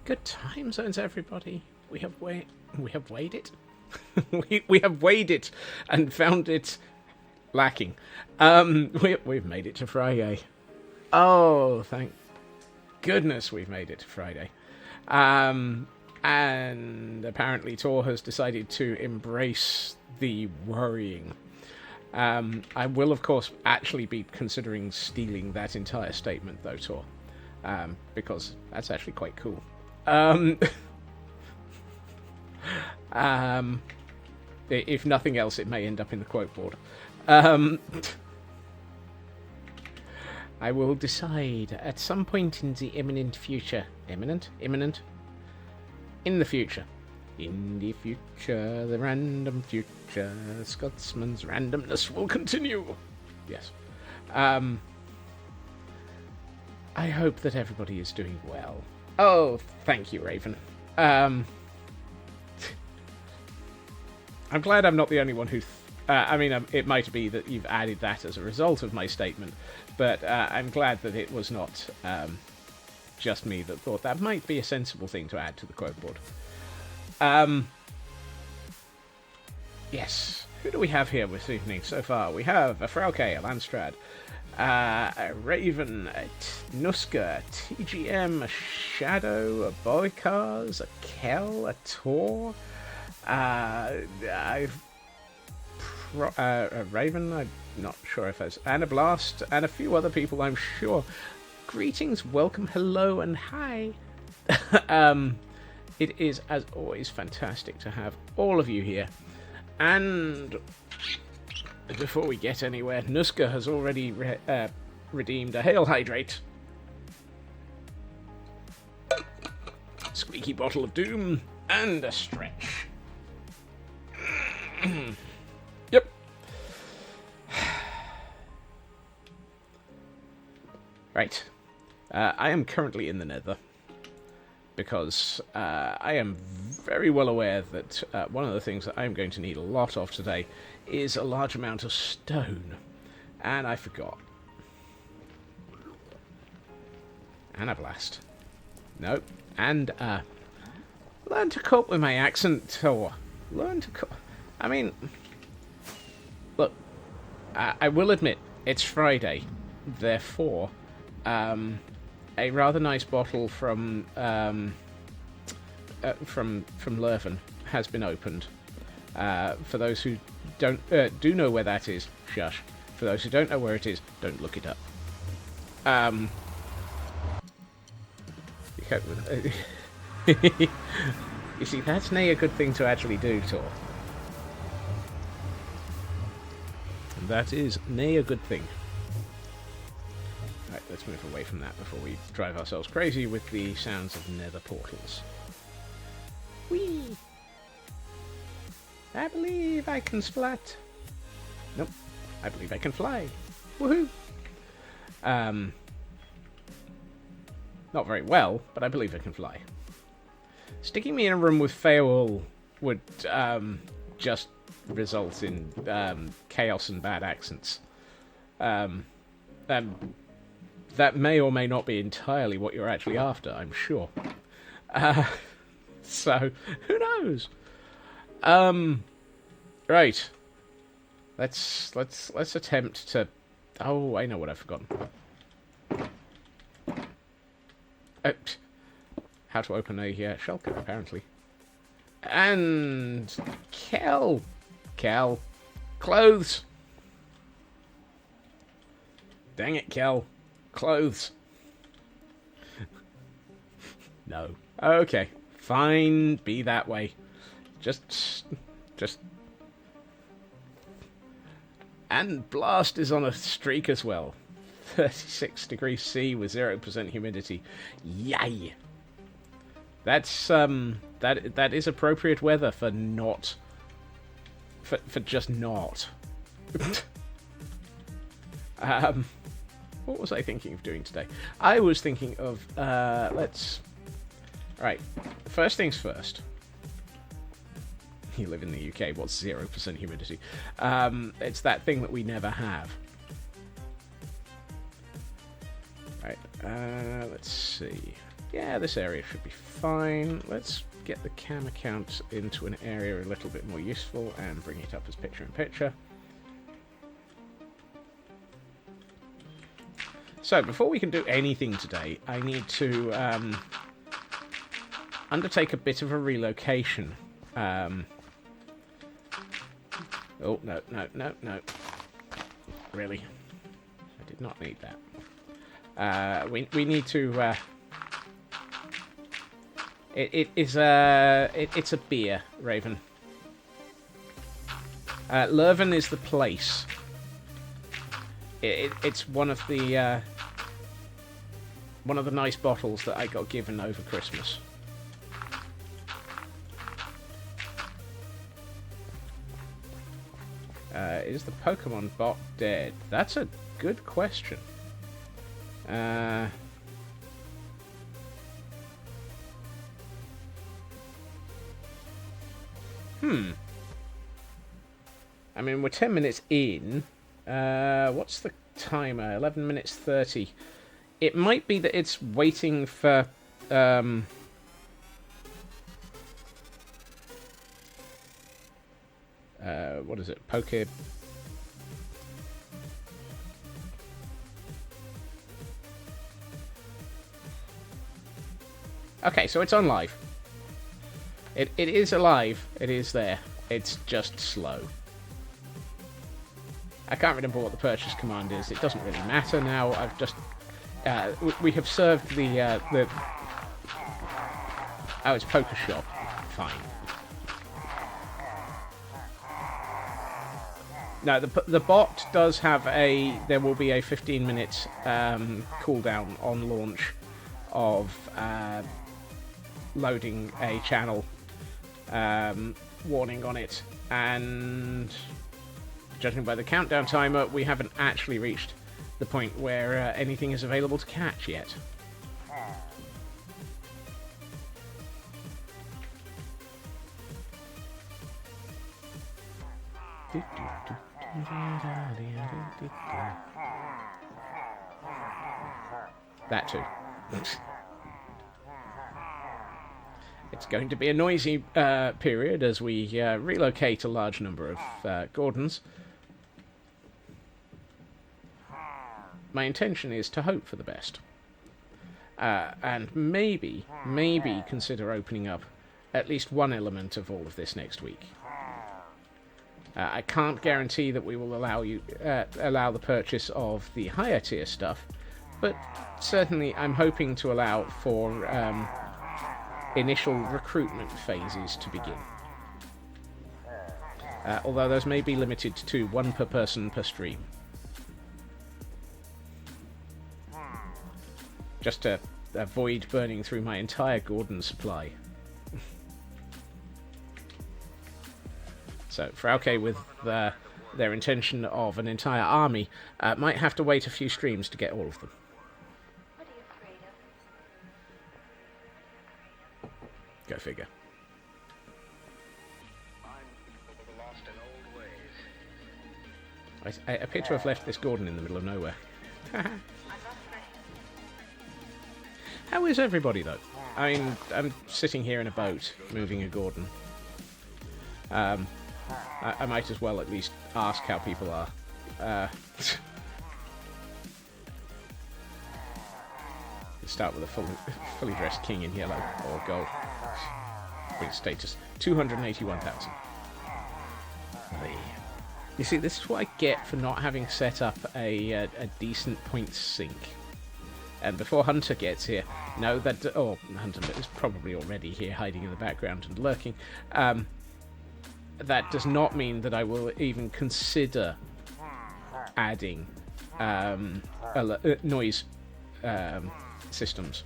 Good time zones, everybody. We have weighed it. we have weighed it and found it lacking. We've made it to FriYay. Oh, thank goodness we've made it to Friday. And apparently Tor has decided to embrace the worrying. I will, of course, actually be considering stealing that entire statement, though, Tor. Because that's actually quite cool. If nothing else, it may end up in the quote board. I will decide at some point in the imminent future. Imminent? In the future. In the future, the random future, Scotsman's randomness will continue. Yes. I hope that everybody is doing well. Oh, thank you, Raven. I'm glad I'm not the only one who... it might be that you've added that as a result of my statement, but I'm glad that it was not just me that thought that might be a sensible thing to add to the quote board. Yes. Who do we have here this evening so far? We have a FriYay, a Landstrad, a Raven, a Nuska, a TGM, a Shadow, a Boykars, a Kel, a Tor, a Raven, I'm not sure if that's, and a Blast, and a few other people, I'm sure. Greetings, welcome, hello, and hi. It is, as always, fantastic to have all of you here. And before we get anywhere, Nuska has already redeemed a Hail Hydrate. Squeaky Bottle of Doom, and a Stretch. Yep. Right. I am currently in the Nether. Because I am very well aware that one of the things that I'm going to need a lot of today is a large amount of stone. And I forgot. And a blast. Nope. And, learn to cope with my accent, or learn to cope... I mean, look, I will admit, it's Friday. Therefore, a rather nice bottle from Lurven has been opened. For those who do know where that is, shush. For those who don't know where it is, don't look it up. You see, that's nay a good thing to actually do, Tor. That is nay a good thing. Right, let's move away from that before we drive ourselves crazy with the sounds of nether portals. Whee! I believe I can splat. Nope. I believe I can fly. Woohoo! Not very well, but I believe I can fly. Sticking me in a room with Feol would just result in chaos and bad accents. That may or may not be entirely what you're actually after, I'm sure. So, who knows? Right. Let's attempt to... Oh, I know what I've forgotten. How to open a shellcode, apparently. And... Kel! Clothes! Dang it, Kel. Clothes. No. Okay. Fine. Be that way. Just... And Blast is on a streak as well. 36 degrees C with 0% humidity. Yay! That's, that is appropriate weather for not... For just not. What was I thinking of doing today? I was thinking of, let's... Right, first things first. You live in the UK, what's 0% humidity? It's that thing that we never have. Right, let's see. Yeah, this area should be fine. Let's get the cam account into an area a little bit more useful and bring it up as picture-in-picture. So, before we can do anything today, I need to undertake a bit of a relocation. Oh, no. Really? I did not need that. We need to... It's a beer, Raven. Lurven is the place. It's one of the nice bottles that I got given over Christmas. Is the Pokemon bot dead? That's a good question. I mean, we're 10 minutes in. What's the timer? 11 minutes 30. It might be that it's waiting for... what is it? Poke... Okay, so it's on live. It is alive. It is there. It's just slow. I can't remember what the purchase command is. It doesn't really matter now. I've just... we have served the... Oh, it's Poker Shop. Fine. No, the bot does have a... There will be a 15-minute cooldown on launch of loading a channel warning on it, and judging by the countdown timer, we haven't actually reached the point where anything is available to catch yet. That too. It's going to be a noisy period as we relocate a large number of Gordons. My intention is to hope for the best. And maybe consider opening up at least one element of all of this next week. I can't guarantee that we will allow the purchase of the higher tier stuff, but certainly I'm hoping to allow for initial recruitment phases to begin. Although those may be limited to one per person per stream. Just to avoid burning through my entire Gordon supply. So, FriYay, with their intention of an entire army, might have to wait a few streams to get all of them. Go figure. I appear to have left this Gordon in the middle of nowhere. How is everybody, though? I mean, I'm sitting here in a boat, moving a Gordon. I might as well at least ask how people are. Start with a fully dressed king in yellow or gold. Point status 281,000. You see, this is what I get for not having set up a decent points sync. And before Hunter gets here, no, that Hunter is probably already here, hiding in the background and lurking. That does not mean that I will even consider adding noise systems.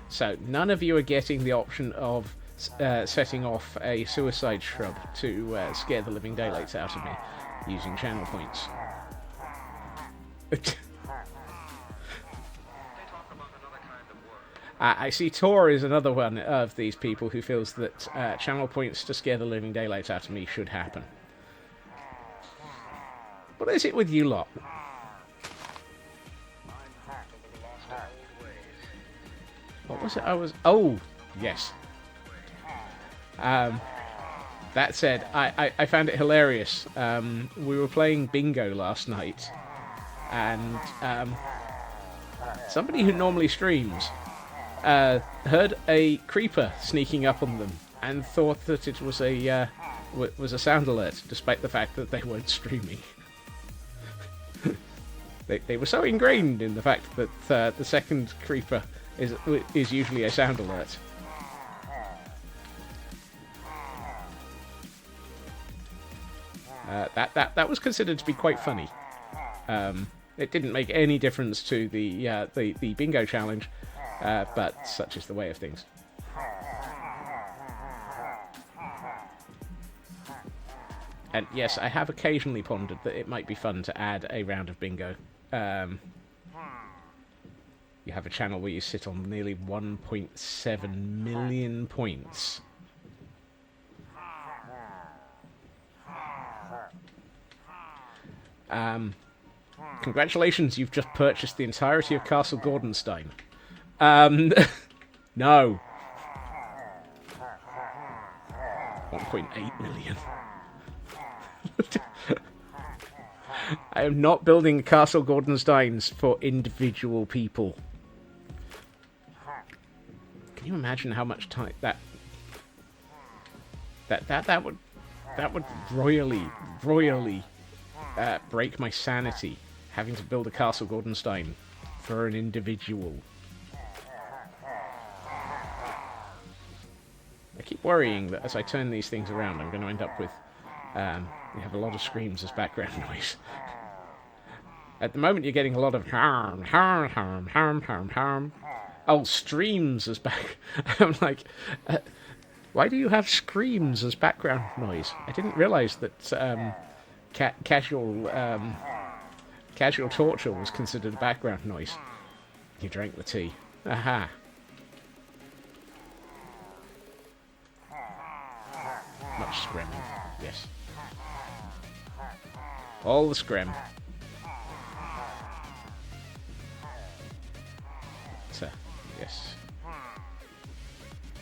So none of you are getting the option of setting off a suicide shrub to scare the living daylights out of me using channel points. I see Tor is another one of these people who feels that channel points to scare the living daylights out of me should happen. What is it with you lot? was it I was... Oh, yes. That said, I found it hilarious. We were playing bingo last night, and somebody who normally streams heard a creeper sneaking up on them and thought that it was a sound alert, despite the fact that they weren't streaming. They were so ingrained in the fact that the second creeper is usually a sound alert. That was considered to be quite funny. It didn't make any difference to the bingo challenge, but such is the way of things. And yes, I have occasionally pondered that it might be fun to add a round of bingo. You have a channel where you sit on nearly 1.7 million points. Congratulations, you've just purchased the entirety of Castle Gordonstein. No. 1.8 million. I am not building Castle Gordonsteins for individual people. Can you imagine how much time that would royally break my sanity, having to build a Castle Gordonstein for an individual. I keep worrying that as I turn these things around, I'm going to end up with we have a lot of screams as background noise. At the moment, you're getting a lot of harm. Oh, streams as back. I'm like, why do you have screams as background noise? I didn't realise that casual torture was considered background noise. You drank the tea. Aha. Much scrim. Yes. All the scrim. So, yes.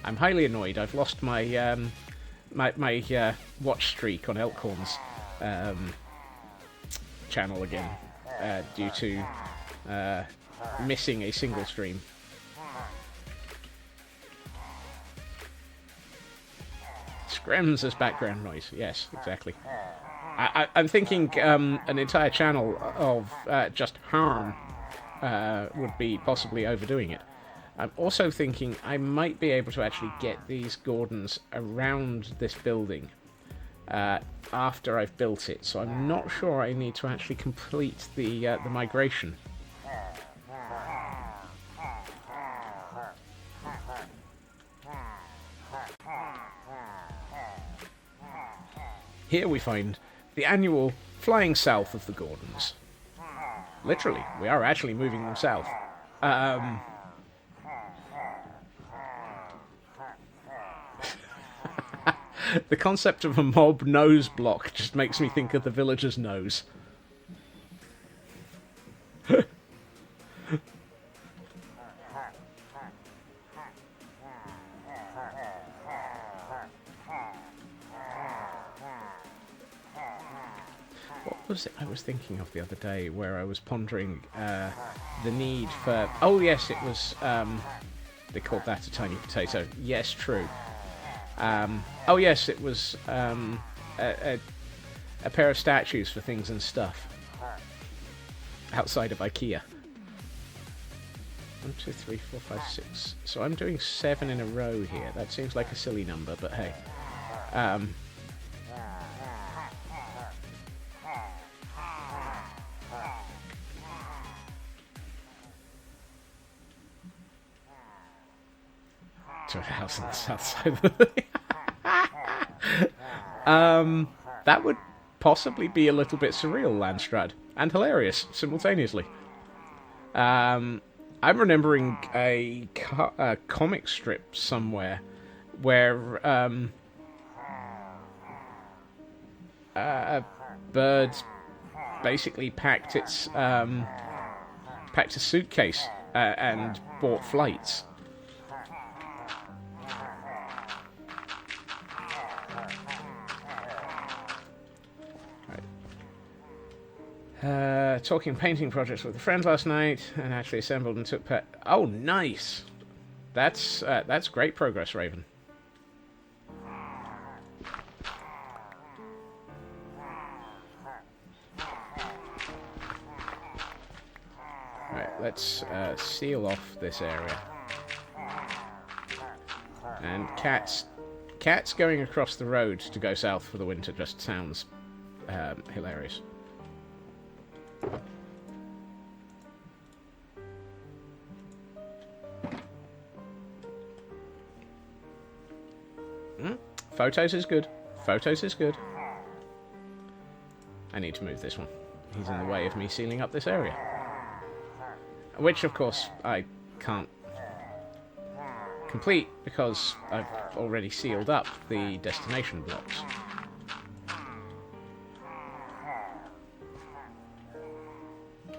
I'm highly annoyed. I've lost my my watch streak on Elkhorn's channel again due to missing a single stream. Scrims as background noise. Yes, exactly. I'm thinking an entire channel of just harm would be possibly overdoing it. I'm also thinking I might be able to actually get these Gordons around this building after I've built it, so I'm not sure I need to actually complete the migration. Here we find the annual flying south of the Gordons. Literally, we are actually moving them south. The concept of a mob nose block just makes me think of the villager's nose. What was it I was thinking of the other day where I was pondering the need for... Oh yes, it was... they called that a tiny potato. Yes, true. Oh yes, it was a pair of statues for things and stuff outside of IKEA. 1, 2, 3, 4, 5, 6. So I'm doing 7 in a row here. That seems like a silly number, but hey. To a house on the south side of the... that would possibly be a little bit surreal, Landstrad, and hilarious simultaneously. I'm remembering a comic strip somewhere where a bird basically packed a suitcase and bought flights. Talking painting projects with a friend last night, and actually assembled and took part. Oh, nice! That's great progress, Raven. Right, let's seal off this area. And cats going across the road to go south for the winter just sounds hilarious. Photos is good. Photos is good. I need to move this one. He's in the way of me sealing up this area. Which, of course, I can't complete because I've already sealed up the destination blocks.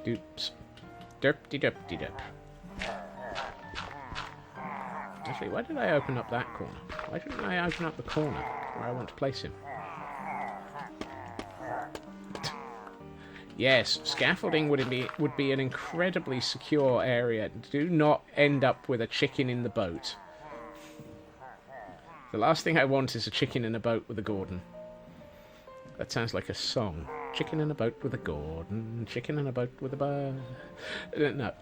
Doops. Derp-de-derp-de-derp. Actually, why did I open up that corner? Why didn't I open up the corner where I want to place him? Yes, scaffolding would be an incredibly secure area. Do not end up with a chicken in the boat. The last thing I want is a chicken in a boat with a Gordon. That sounds like a song. Chicken in a boat with a Gordon. Chicken in a boat with a bar. No.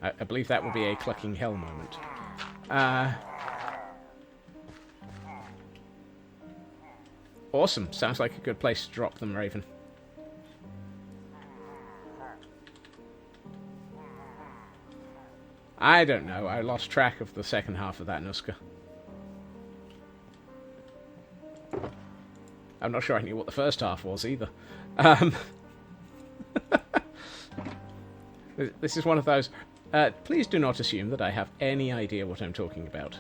I believe that will be a clucking hell moment. Awesome. Sounds like a good place to drop them, Raven. I don't know. I lost track of the second half of that Nuska. I'm not sure I knew what the first half was either. This is one of those... please do not assume that I have any idea what I'm talking about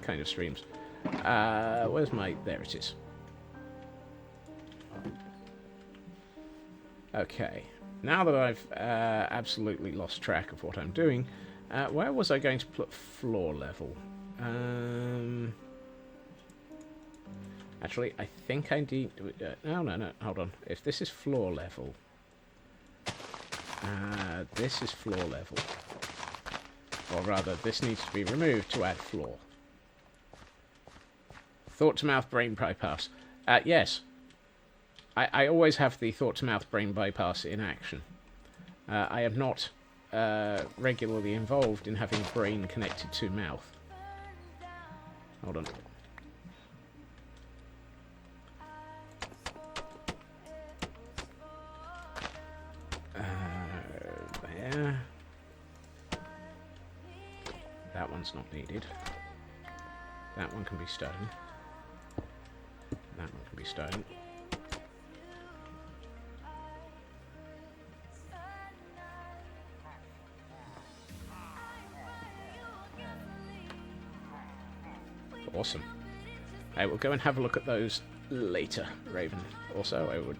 kind of streams. Where's my... There it is. Okay. Now that I've absolutely lost track of what I'm doing, where was I going to put floor level? Actually, I think I need... no, hold on. If this is floor level... this is floor level. Or rather, this needs to be removed to add floor. Thought-to-mouth brain bypass. Yes. I always have the thought-to-mouth brain bypass in action. I am not regularly involved in having brain connected to mouth. Hold on. There. That one's not needed. That one can be stone. That one can be stone. Awesome. I will go and have a look at those later, Raven. Also, I would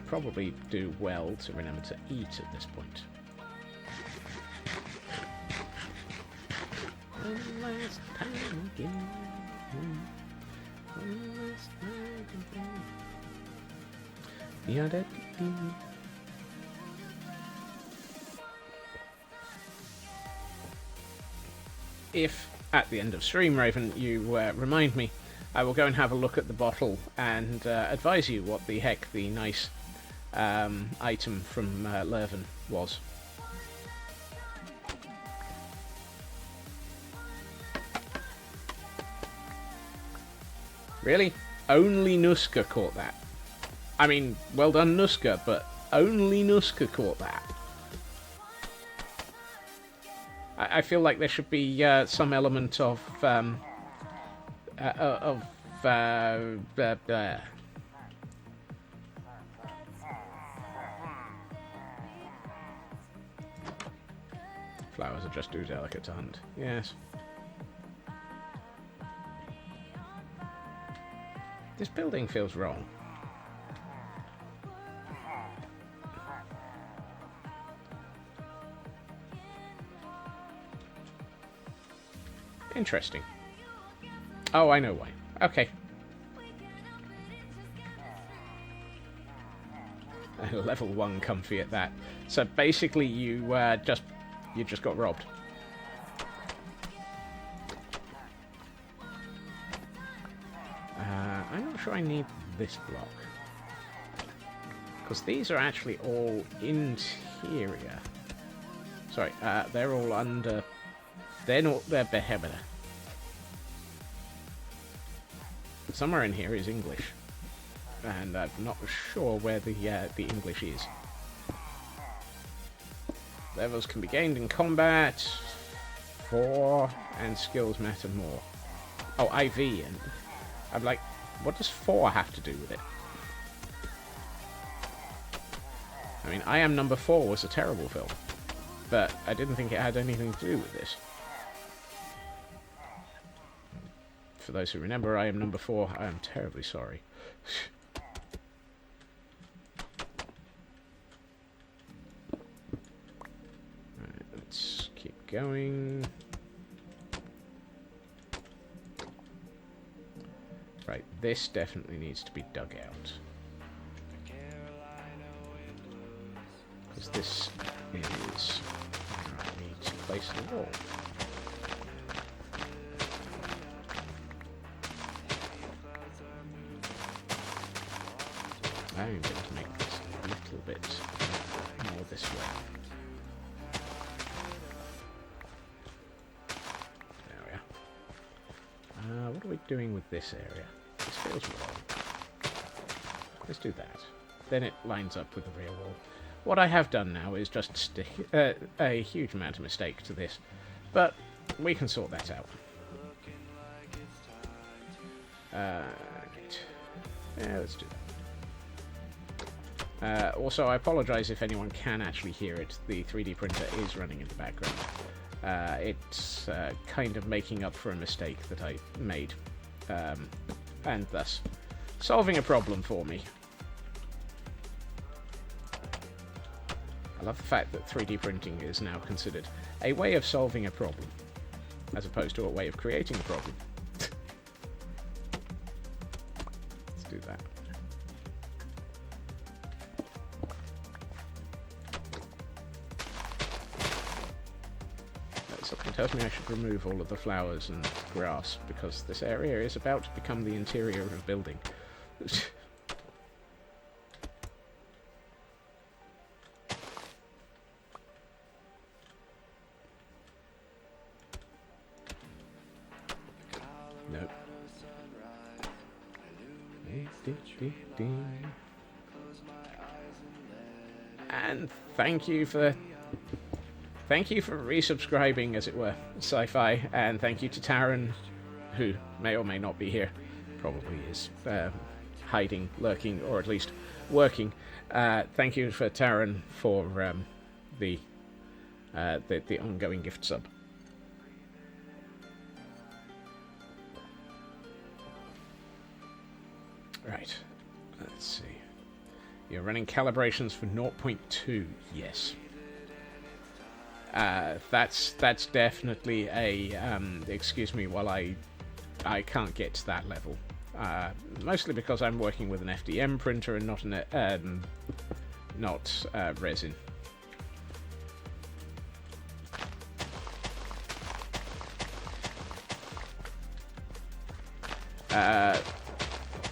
probably do well to remember to eat at this point. One last time again. One last time again. Yeah, that. If at the end of stream, Raven, you remind me, I will go and have a look at the bottle and advise you what the heck the nice item from Lurven was. Really? Only Nuska caught that. I mean, well done, Nuska, but only Nuska caught that. I feel like there should be some element of flowers are just too delicate to hunt. Yes. This building feels wrong. Interesting. Oh, I know why. Okay. level 1 comfy at that. So basically, you just got robbed. I'm not sure I need this block, because these are actually all interior. Sorry, they're all under. They're behemoth. Somewhere in here is English, and I'm not sure where the English is. Levels can be gained in combat. 4 and skills matter more. Oh, IV, and I'm like, what does 4 have to do with it? I mean, I Am Number 4 was a terrible film, but I didn't think it had anything to do with this. For those who remember I Am Number 4, I am terribly sorry. Right, let's keep going. Right, this definitely needs to be dug out. Because this is where I need to place the wall. I'm going to make this a little bit more this way. There we are. What are we doing with this area? This feels wrong. Let's do that. Then it lines up with the rear wall. What I have done now is just stick a huge amount of mistake to this, but we can sort that out. Yeah, let's do that. Also, I apologise if anyone can actually hear it. The 3D printer is running in the background. It's kind of making up for a mistake that I made, and thus solving a problem for me. I love the fact that 3D printing is now considered a way of solving a problem, as opposed to a way of creating a problem. Let's do that. Something tells me I should remove all of the flowers and grass, because this area is about to become the interior of a building. Nope. And thank you for resubscribing, as it were, Sci-Fi, and thank you to Taran, who may or may not be here, probably is hiding, lurking, or at least working. Thank you for Taran for the ongoing gift sub. Right, let's see. You're running calibrations for 0.2, yes. That's definitely a excuse me while I can't get to that level. Mostly because I'm working with an FDM printer and not resin.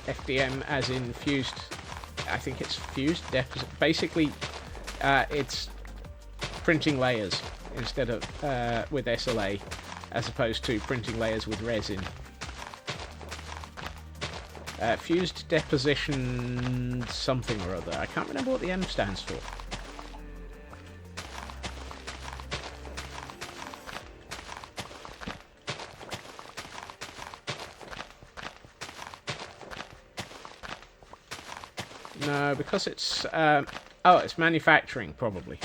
FDM as in fused. I think it's fused deposit. Basically, it's printing layers instead of with SLA, as opposed to printing layers with resin. Fused deposition something or other. I can't remember what the M stands for. No, because it's it's manufacturing, probably.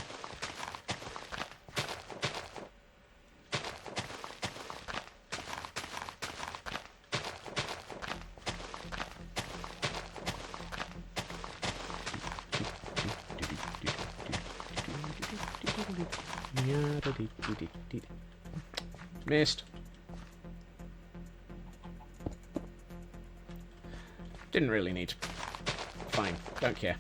Missed. Didn't really need to. Fine, don't care.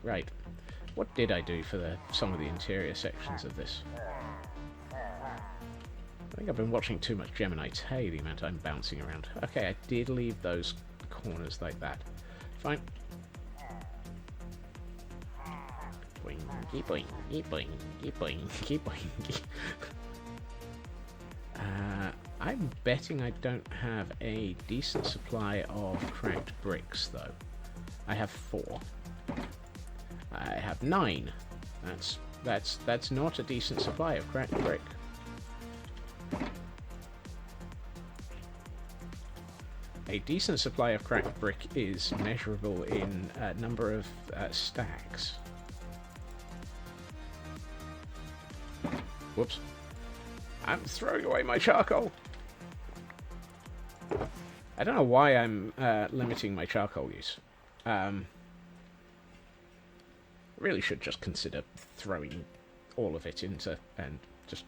Right. What did I do for some of the interior sections of this? I think I've been watching too much Gemini Tay, the amount I'm bouncing around. Okay, I did leave those corners like that. Fine. Boing, boing, boing, boing, boing. I'm betting I don't have a decent supply of cracked bricks, though. I have 4. I have 9. That's not a decent supply of cracked brick. A decent supply of cracked brick is measurable in number of stacks. Whoops. I'm throwing away my charcoal. I don't know why I'm limiting my charcoal use. Really should just consider throwing all of it into and just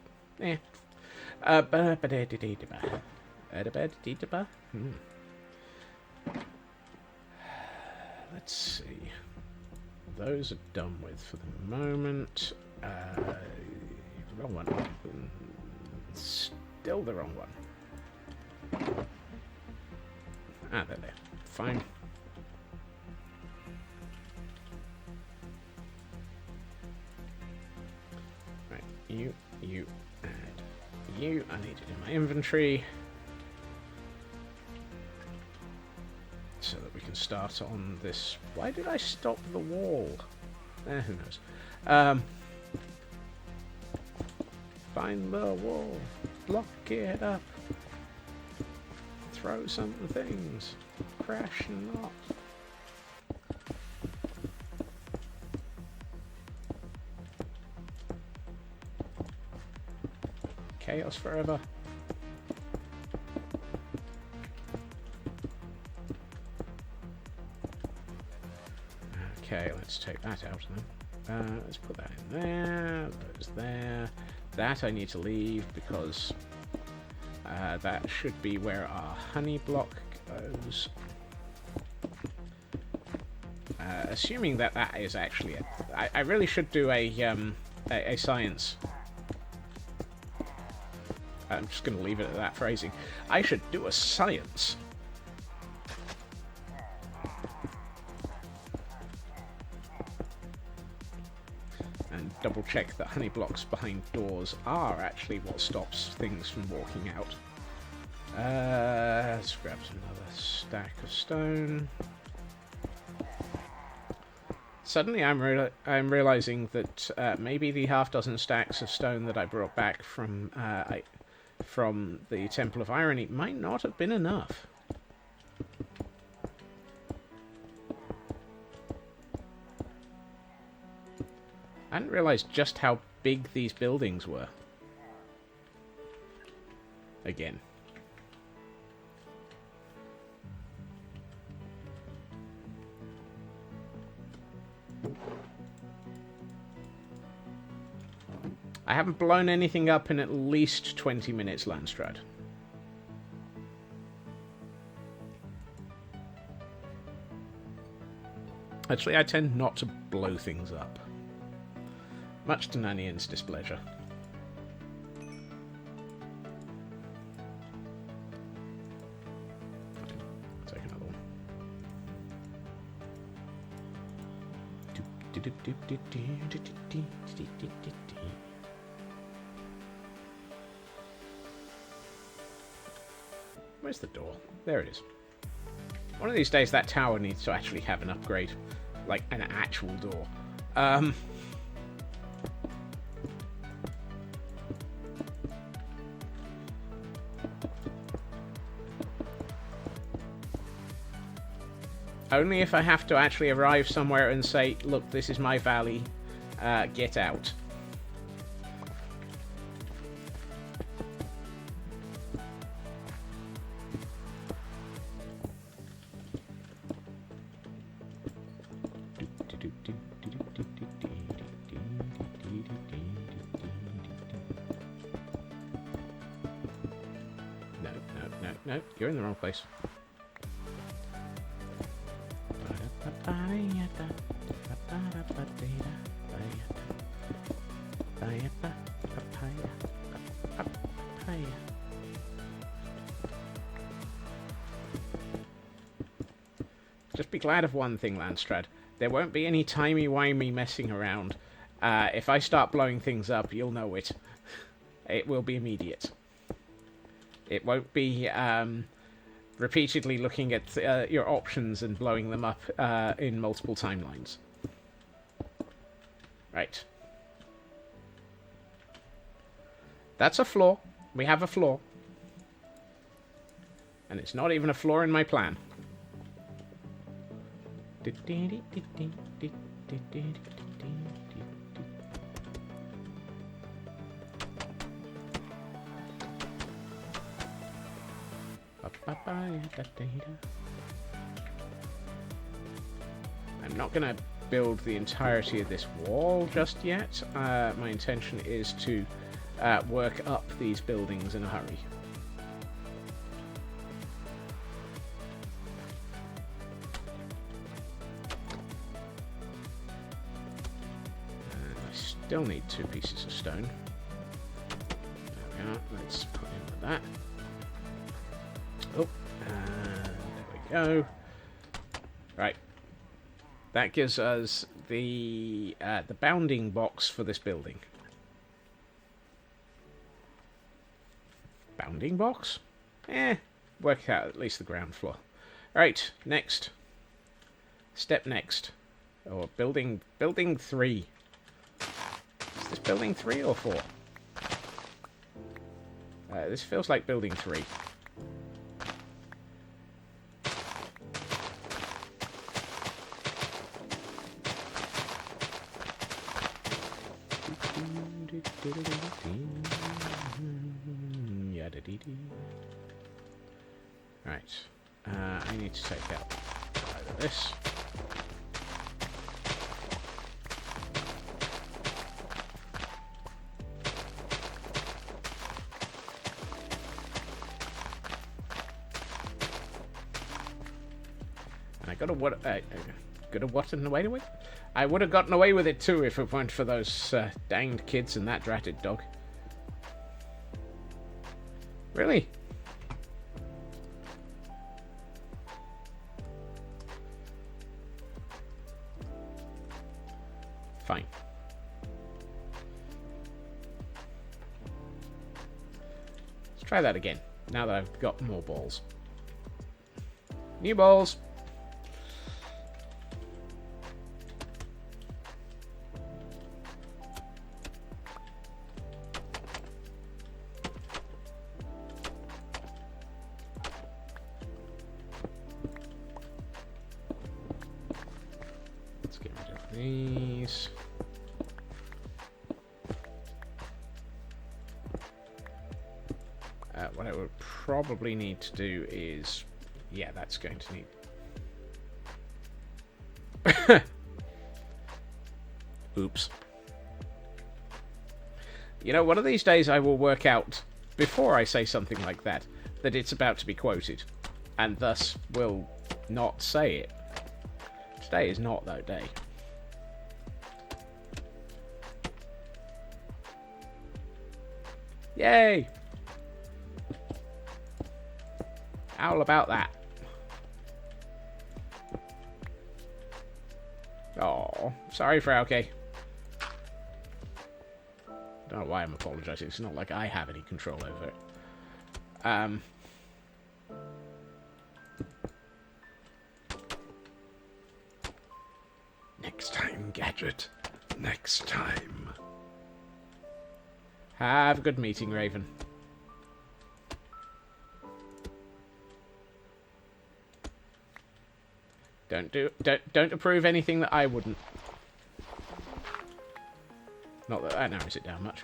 Let's see. Those are done with for the moment. Wrong one. Still the wrong one. Ah, there. Fine. Right, you, and you. I need it in my inventory. So that we can start on this. Why did I stop the wall? Who knows? Find the wall. Block it up. Throw some things. Crash not. Chaos forever. Okay, let's take that out then. Let's put that in there. Those there. That I need to leave because that should be where our honey block goes. Assuming that is actually it. I really should do a science. I'm just going to leave it at that phrasing. I should do a science. Double check that honey blocks behind doors are actually what stops things from walking out. Let's grab another stack of stone. Suddenly I'm realizing that maybe the half-dozen stacks of stone that I brought back from the Temple of Irony might not have been enough. I hadn't realised just how big these buildings were. Again. I haven't blown anything up in at least 20 minutes, Landstrad. Actually, I tend not to blow things up. Much to Nanian's displeasure. Take another one. Where's the door? There it is. One of these days that tower needs to actually have an upgrade. Like an actual door. Only if I have to actually arrive somewhere and say, look, this is my valley, get out. No, you're in the wrong place. Just be glad of one thing, Landstrad. There won't be any timey-wimey messing around. If I start blowing things up, you'll know it. It will be immediate. It won't be repeatedly looking at your options and blowing them up in multiple timelines. Right. That's a flaw. We have a flaw. And it's not even a flaw in my plan. I'm not going to build the entirety of this wall just yet. My intention is to work up these buildings in a hurry. Still need 2 pieces of stone. There we are. Let's put in with that. Oh, and there we go. Right. That gives us the bounding box for this building. Bounding box? Work out at least the ground floor. Right, next. Step next. Or building 3. Is this building 3 or 4? This feels like building 3. Right. I need to take out either this. Could have gotten away with it. I would have gotten away with it too if it weren't for those danged kids and that dratted dog. Really? Fine. Let's try that again, now that I've got more balls. New balls! These. What I would probably need to do is... Yeah, that's going to need... Oops. You know, one of these days I will work out, before I say something like that it's about to be quoted, and thus will not say it. Today is not that day. Yay! How about that? Oh, sorry, FriYay. Don't know why I'm apologising. It's not like I have any control over it. Next time, Gadget. Next time. Have a good meeting, Raven. Don't approve anything that I wouldn't. Not that that narrows it down much.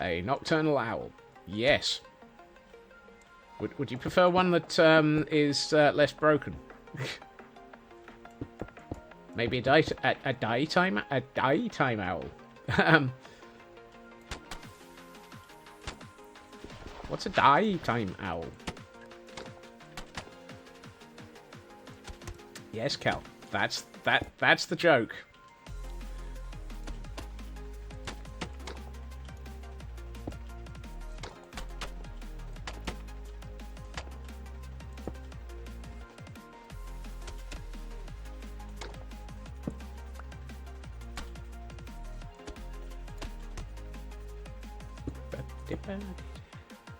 A nocturnal owl. Yes. Would you prefer one that is less broken? Maybe a daytime owl. What's a daytime owl? Yes, Cal. That's the joke.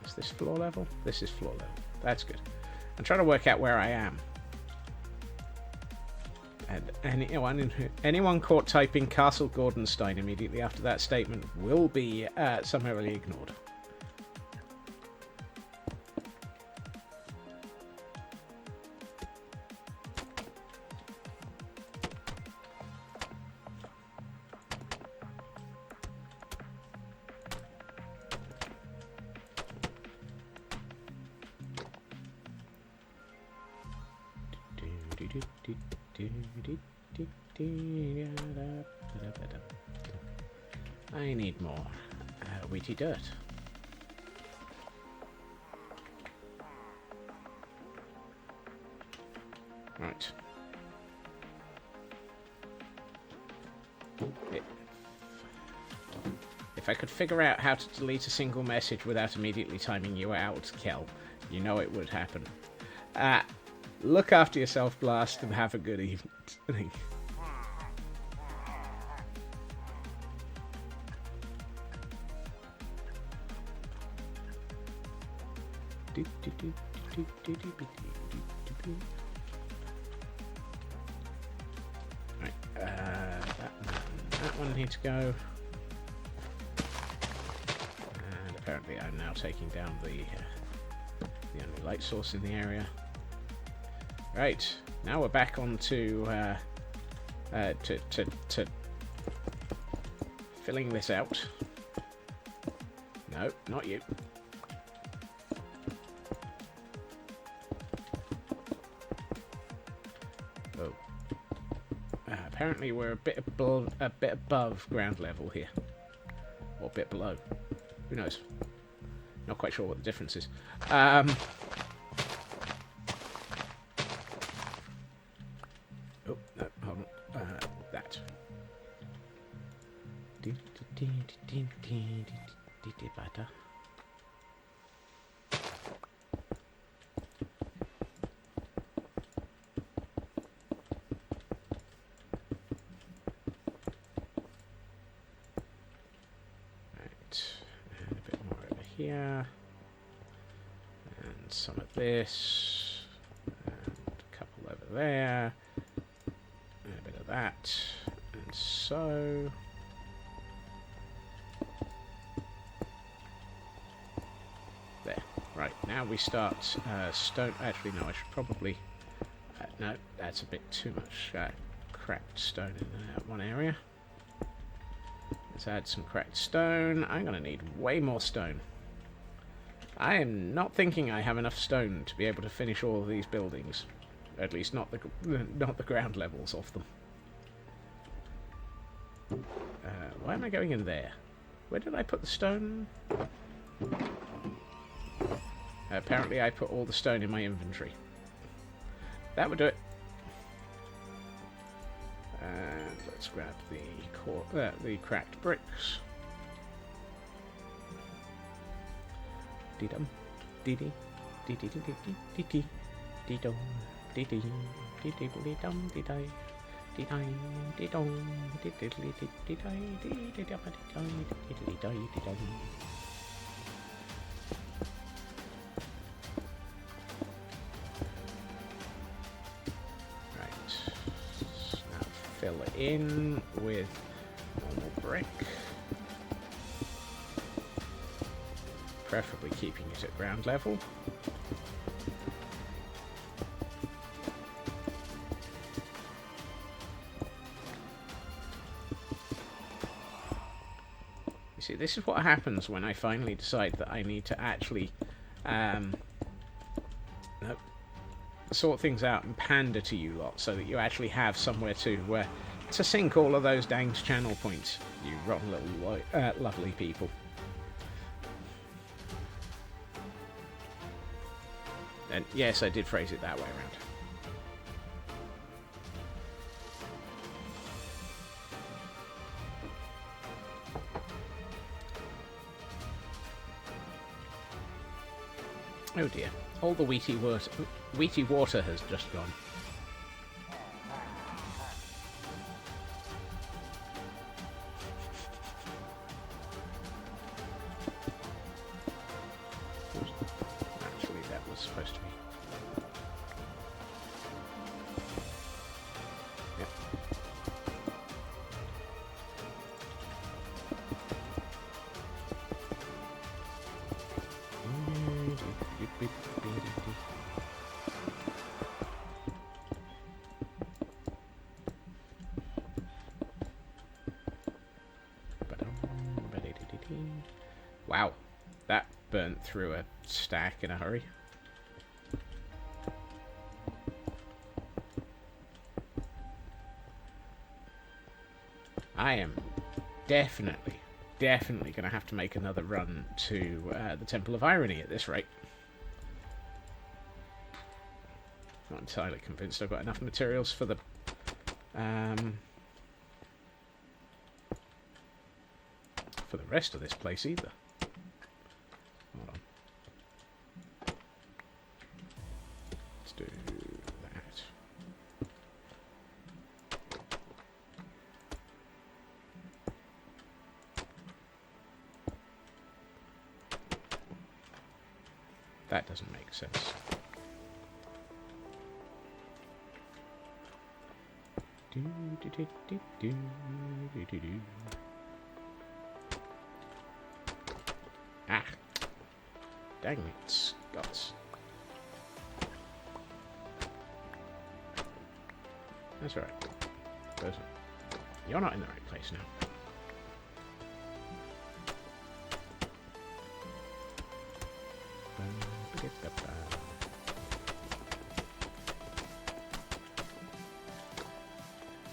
Is this floor level? This is floor level. That's good. I'm trying to work out where I am. And anyone caught typing Castle Gordonstein immediately after that statement will be summarily ignored. I need more wheaty dirt. Right. If I could figure out how to delete a single message without immediately timing you out, Kel, you know it would happen. Look after yourself, Blast, and have a good evening. Right, that one needs to go. And apparently I'm now taking down the only light source in the area. Right, now we're back on to filling this out. No, not you. Oh. Apparently we're a bit above ground level here. Or a bit below. Who knows? Not quite sure what the difference is. Oh, no, hold on. That. Butter. Right, and a bit more over here. And some of this. And a couple over there. And a bit of that. And so. There. Right, now we start stone. Actually, no, I should probably. No, that's a bit too much cracked stone in that one area. Let's add some cracked stone. I'm going to need way more stone. I am not thinking I have enough stone to be able to finish all of these buildings. At least not the ground levels of them. Why am I going in there? Where did I put the stone? Apparently I put all the stone in my inventory. That would do it. And let's grab the cracked bricks. Dee-dum, dee-dee, dee-dee-dee-dee-dee, dee-dee, dee-dum, dee-dee, dee-dee-dee-dum, dee-dee, dee-dee, dee-dum, dee-dee-dee-dee-dee, dee-dee-dum, dee-dee-dee-dee-dum. Fill it in with normal brick, preferably keeping it at ground level. You see, this is what happens when I finally decide that I need to actually sort things out and pander to you lot so that you actually have somewhere to sink all of those dang channel points, you rotten little lovely people. And yes, I did phrase it that way around. Oh dear. All the wheaty water has just gone. Actually, that was supposed to be... Yep. Wow, that burnt through a stack in a hurry. I am definitely going to have to make another run to the Temple of Irony at this rate. Not entirely convinced I've got enough materials for the rest of this place either. Hold on. Let's do that. That doesn't make sense. Ah. Dang it, Scots. That's alright. You're not in the right place now.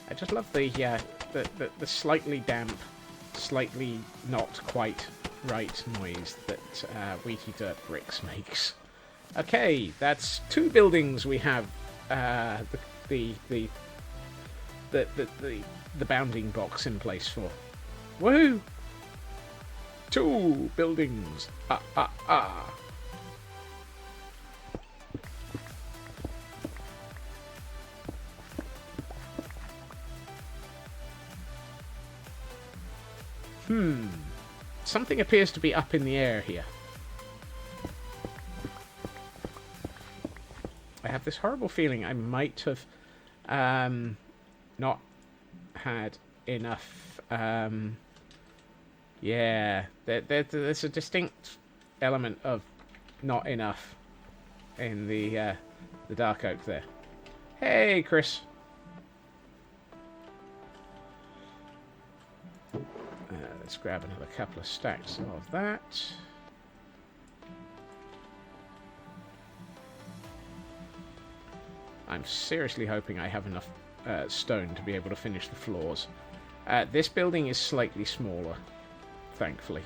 I just love the slightly damp, slightly not quite right noise that wheaty dirt bricks makes. Okay, that's 2 buildings we have the bounding box in place for. Woohoo! 2 buildings. Something appears to be up in the air here. I have this horrible feeling I might have not had enough. Yeah, there's a distinct element of not enough in the dark oak there. Hey, Chris. Let's grab another couple of stacks of that. I'm seriously hoping I have enough stone to be able to finish the floors. This building is slightly smaller, thankfully.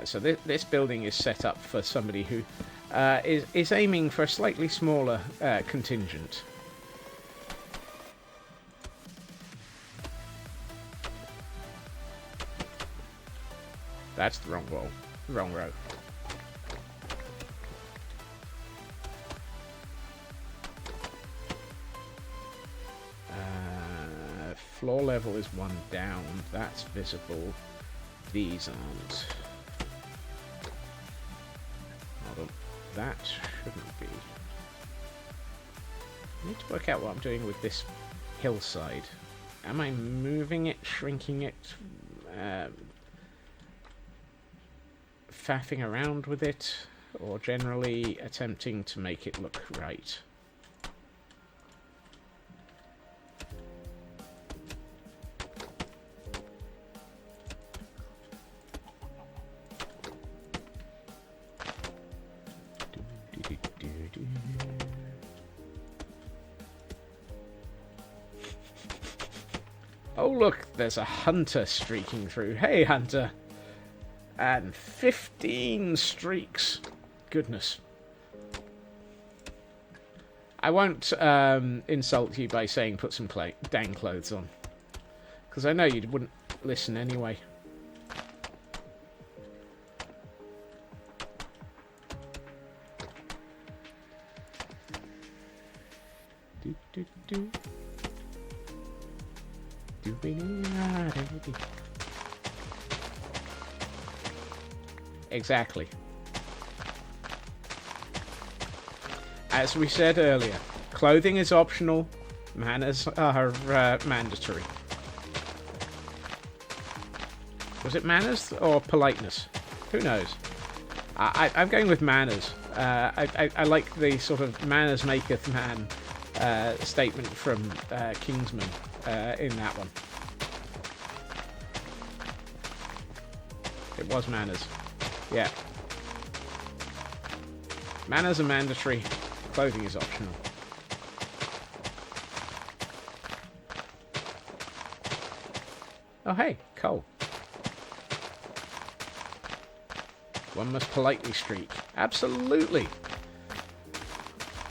So this building is set up for somebody who is aiming for a slightly smaller contingent. That's the wrong wall. Wrong row. Floor level is 1 down. That's visible. These aren't. Hold on. That shouldn't be. I need to work out what I'm doing with this hillside. Am I moving it, shrinking it, faffing around with it, or generally attempting to make it look right? Oh look, there's a hunter streaking through. Hey hunter! And 15 streaks. Goodness. I won't insult you by saying put some dang clothes on. Because I know you wouldn't listen anyway. Exactly. As we said earlier, clothing is optional, manners are mandatory. Was it manners or politeness? Who knows? I'm going with manners. I like the sort of manners maketh man statement from Kingsman in that one. It was manners. Yeah. Manners are mandatory. Clothing is optional. Oh, hey, coal. One must politely streak. Absolutely.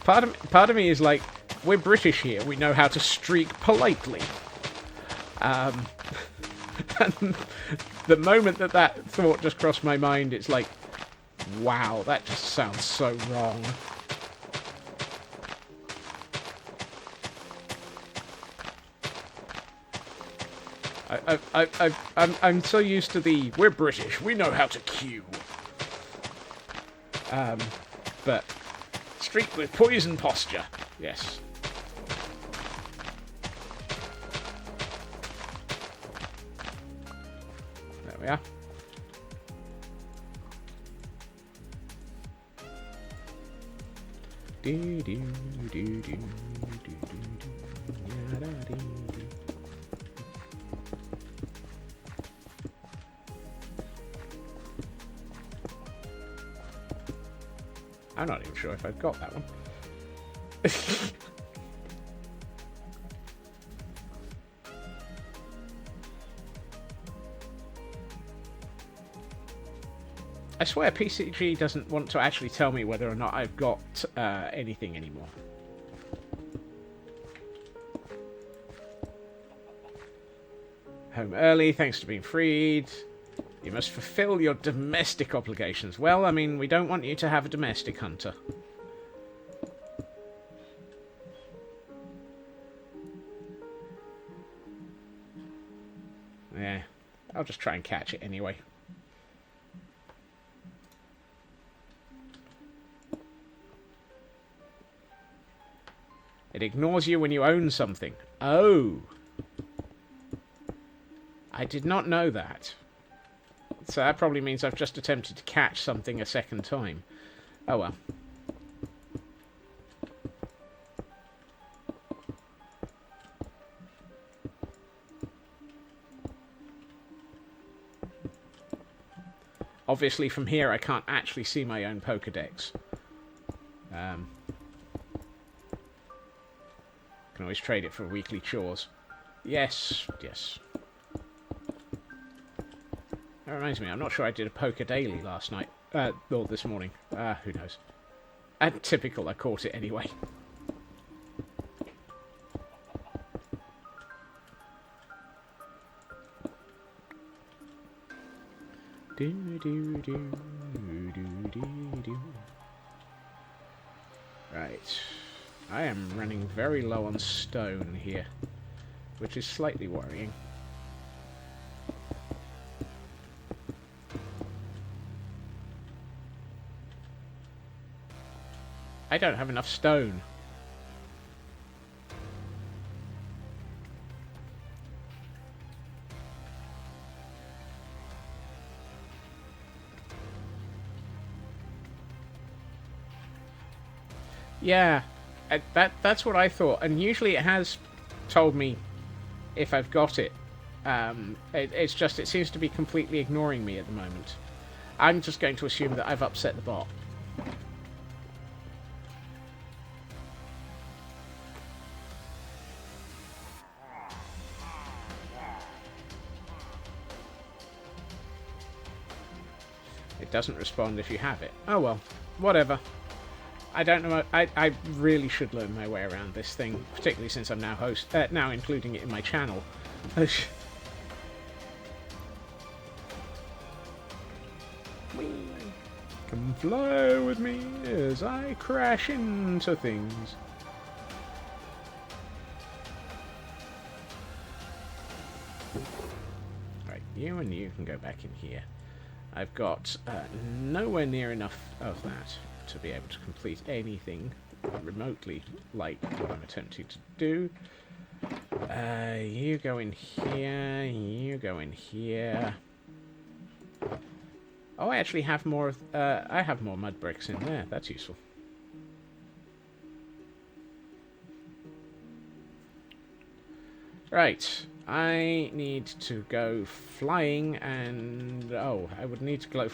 Part of me is like, we're British here. We know how to streak politely. And the moment that thought just crossed my mind, it's like, wow, that just sounds so wrong. I'm so used to we're British, we know how to queue. But streak with poison posture, yes. There we are. I'm not even sure if I've got that one. I swear PCG doesn't want to actually tell me whether or not I've got anything anymore. Home early, thanks to being freed. You must fulfill your domestic obligations. Well, I mean, we don't want you to have a domestic hunter. Yeah, I'll just try and catch it anyway. It ignores you when you own something. Oh. I did not know that. So that probably means I've just attempted to catch something a second time. Oh well. Obviously from here I can't actually see my own Pokédex. Can always trade it for weekly chores. Yes, yes. That reminds me, I'm not sure I did a Poké Daily last night. Or this morning. Who knows. And typical, I caught it anyway. Right. I am running very low on stone here, which is slightly worrying. I don't have enough stone. Yeah, that's what I thought. And usually it has told me if I've got it. It's just, it seems to be completely ignoring me at the moment. I'm just going to assume that I've upset the bot. It doesn't respond if you have it. Oh well, whatever. I don't know. I really should learn my way around this thing, particularly since I'm now now including it in my channel. Come fly with me as I crash into things. Right, you and you can go back in here. I've got nowhere near enough of that to be able to complete anything remotely like what I'm attempting to do. You go in here, you go in here. Oh, I actually have more of, I have more mud bricks in there. That's useful. Right. I need to go flying and... Oh, I would need to go...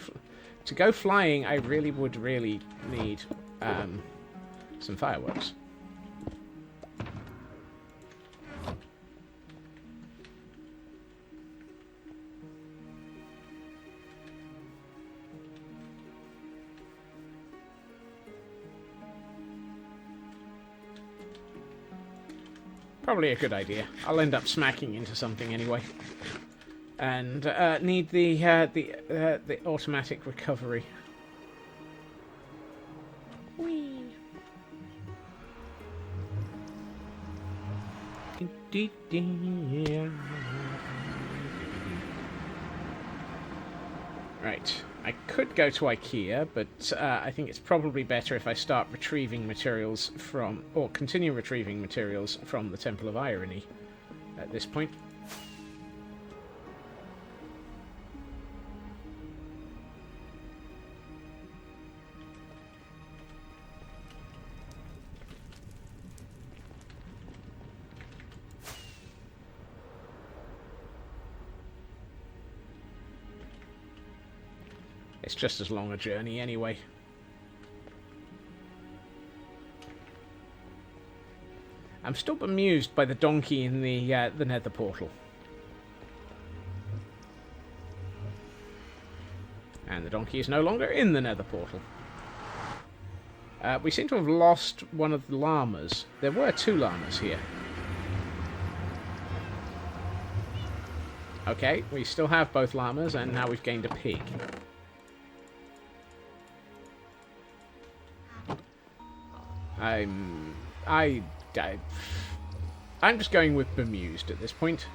To go flying, I really would need some fireworks. Probably a good idea. I'll end up smacking into something anyway, and need the automatic recovery. Whee! Right. I could go to IKEA, but I think it's probably better if I start retrieving materials from, or continue retrieving materials from the Temple of Irony at this point. It's just as long a journey anyway. I'm still bemused by the donkey in the nether portal. And the donkey is no longer in the nether portal. We seem to have lost one of the llamas. There were 2 llamas here. Okay, we still have both llamas, and now we've gained a pig. I'm just going with bemused at this point.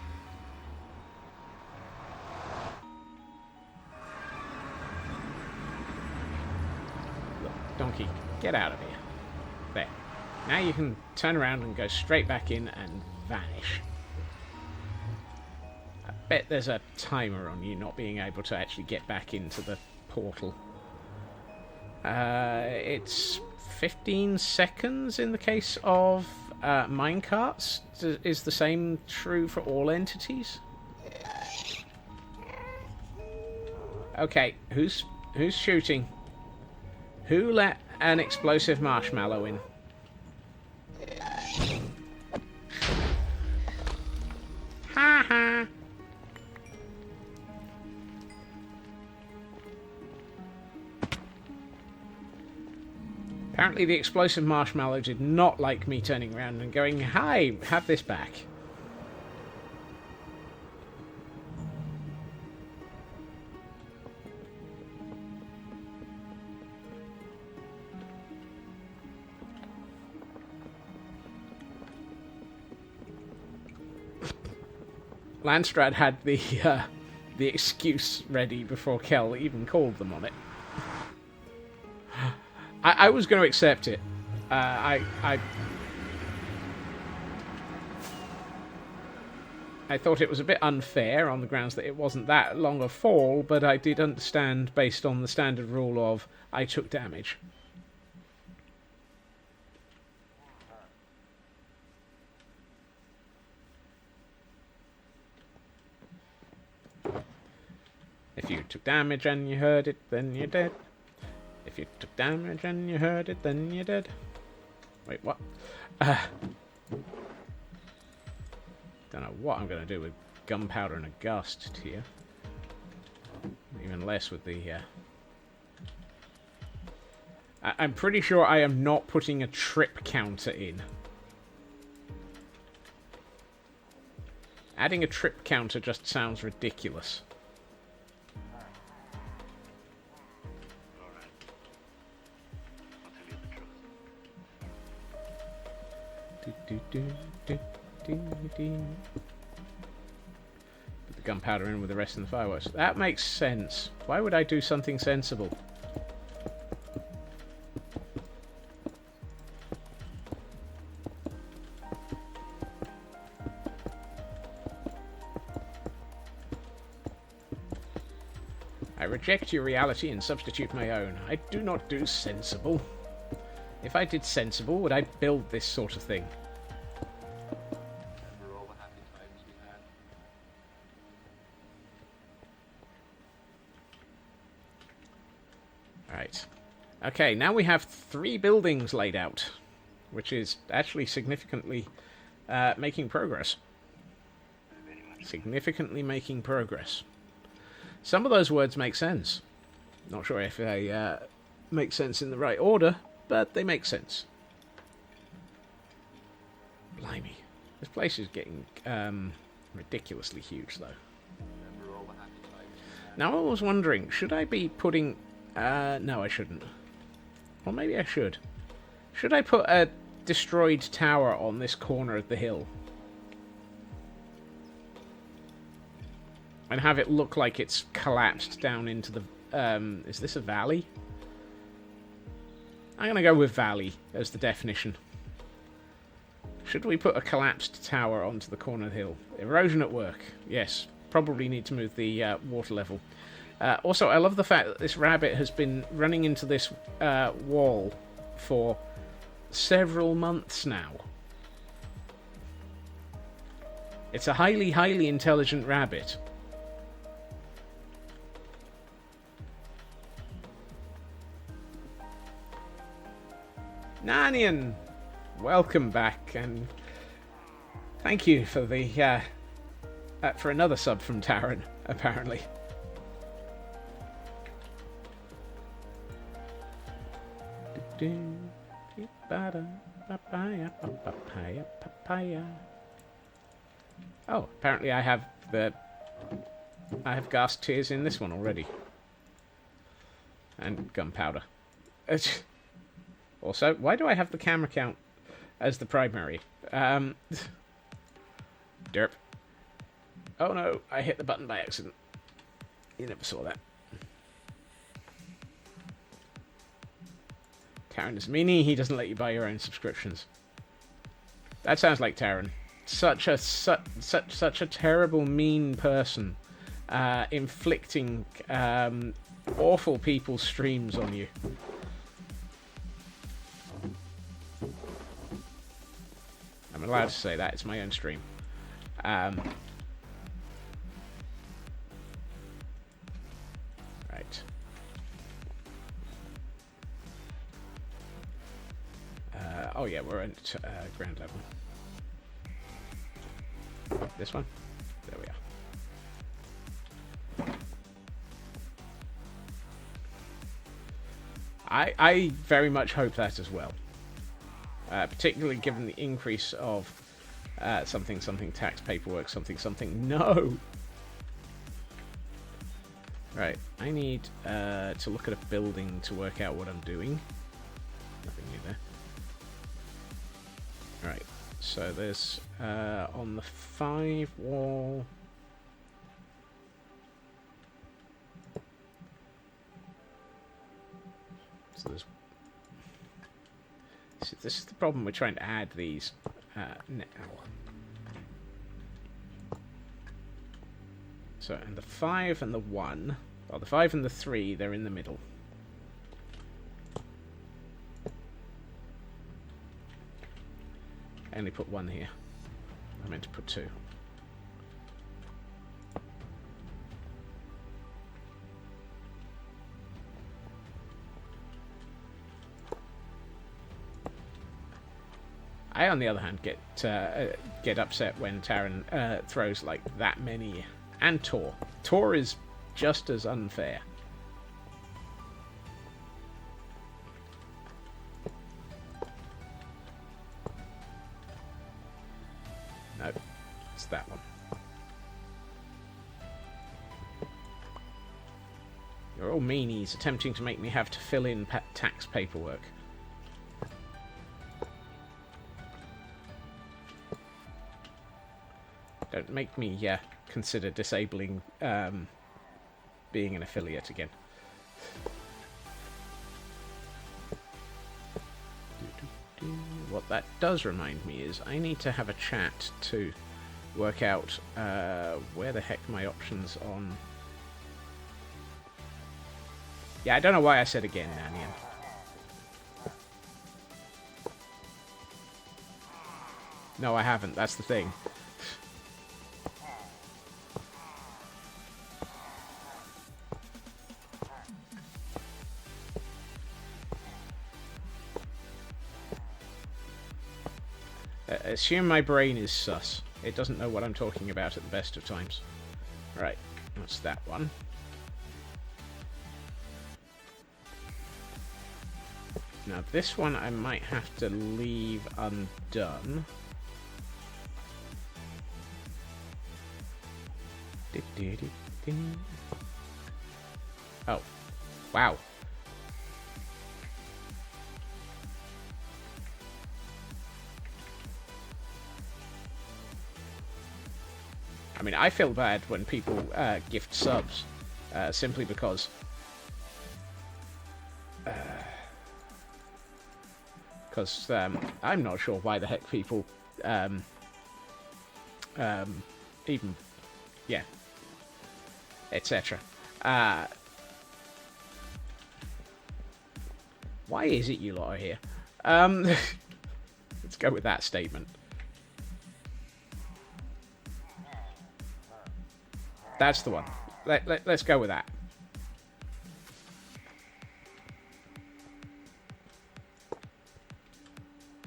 Look, donkey, get out of here. There. Now you can turn around and go straight back in and vanish. I bet there's a timer on you not being able to actually get back into the portal. It's 15 seconds in the case of minecarts. Is the same true for all entities? Okay, who's shooting? Who let an explosive marshmallow in? Ha ha! Apparently the explosive marshmallow did not like me turning around and going, "Hi, have this back." Landstrad had the excuse ready before Kel even called them on it. I was going to accept it. I thought it was a bit unfair on the grounds that it wasn't that long a fall, but I did understand based on the standard rule of I took damage. If you took damage and you heard it, then you're dead. If you took damage and you heard it, then you're dead. Wait, what? Don't know what I'm going to do with gunpowder and a gust here. Even less with the... I'm pretty sure I am not putting a trip counter in. Adding a trip counter just sounds ridiculous. Put the gunpowder in with the rest of the fireworks. That makes sense. Why would I do something sensible? I reject your reality and substitute my own. I do not do sensible. If I did sensible, would I build this sort of thing? Right. Okay, now we have 3 buildings laid out, which is actually significantly making progress. Significantly making progress. Some of those words make sense. Not sure if they make sense in the right order, but they make sense. Blimey. This place is getting ridiculously huge, though. Now I was wondering, should I be putting... no, I shouldn't. Or maybe I should. Should I put a destroyed tower on this corner of the hill? And have it look like it's collapsed down into the... is this a valley? I'm going to go with valley as the definition. Should we put a collapsed tower onto the corner of the hill? Erosion at work. Yes. Probably need to move the water level. Also, I love the fact that this rabbit has been running into this wall for several months now. It's a highly, highly intelligent rabbit. Nanian, welcome back, and thank you for the for another sub from Taran, apparently. Oh, apparently I have gas tears in this one already, and gunpowder. Also, why do I have the camera count as the primary? Derp. Oh no, I hit the button by accident. You never saw that. Taran is meanie, he doesn't let you buy your own subscriptions. That sounds like Taran. Such a terrible, mean person. Inflicting awful people's streams on you. I'm allowed to say that, it's my own stream. Right. Oh yeah, we're at ground level. This one? There we are. I very much hope that as well. Particularly given the increase of something tax paperwork, something. No! Right, I need to look at a building to work out what I'm doing. Nothing new there. Right, so there's on the 5 wall. So there's. See, this is the problem. We're trying to add these now. So, and the 5 and the 1, or the 5 and the 3, they're in the middle. I only put 1 here. I meant to put 2. I, on the other hand, get upset when Taran throws like that many, and Tor. Tor is just as unfair. No, it's that one. You're all meanies attempting to make me have to fill in tax paperwork. Don't make me consider disabling being an affiliate again. What that does remind me is I need to have a chat to work out where the heck my options on... Yeah, I don't know why I said again, Nanian. No, I haven't. That's the thing. Assume my brain is sus. It doesn't know what I'm talking about at the best of times. Right, that's that one. Now this one I might have to leave undone. Oh, wow. I mean, I feel bad when people gift subs, simply because I'm not sure why the heck people even, yeah, etc. Why is it you lot are here? Let's go with that statement. That's the one. Let's go with that.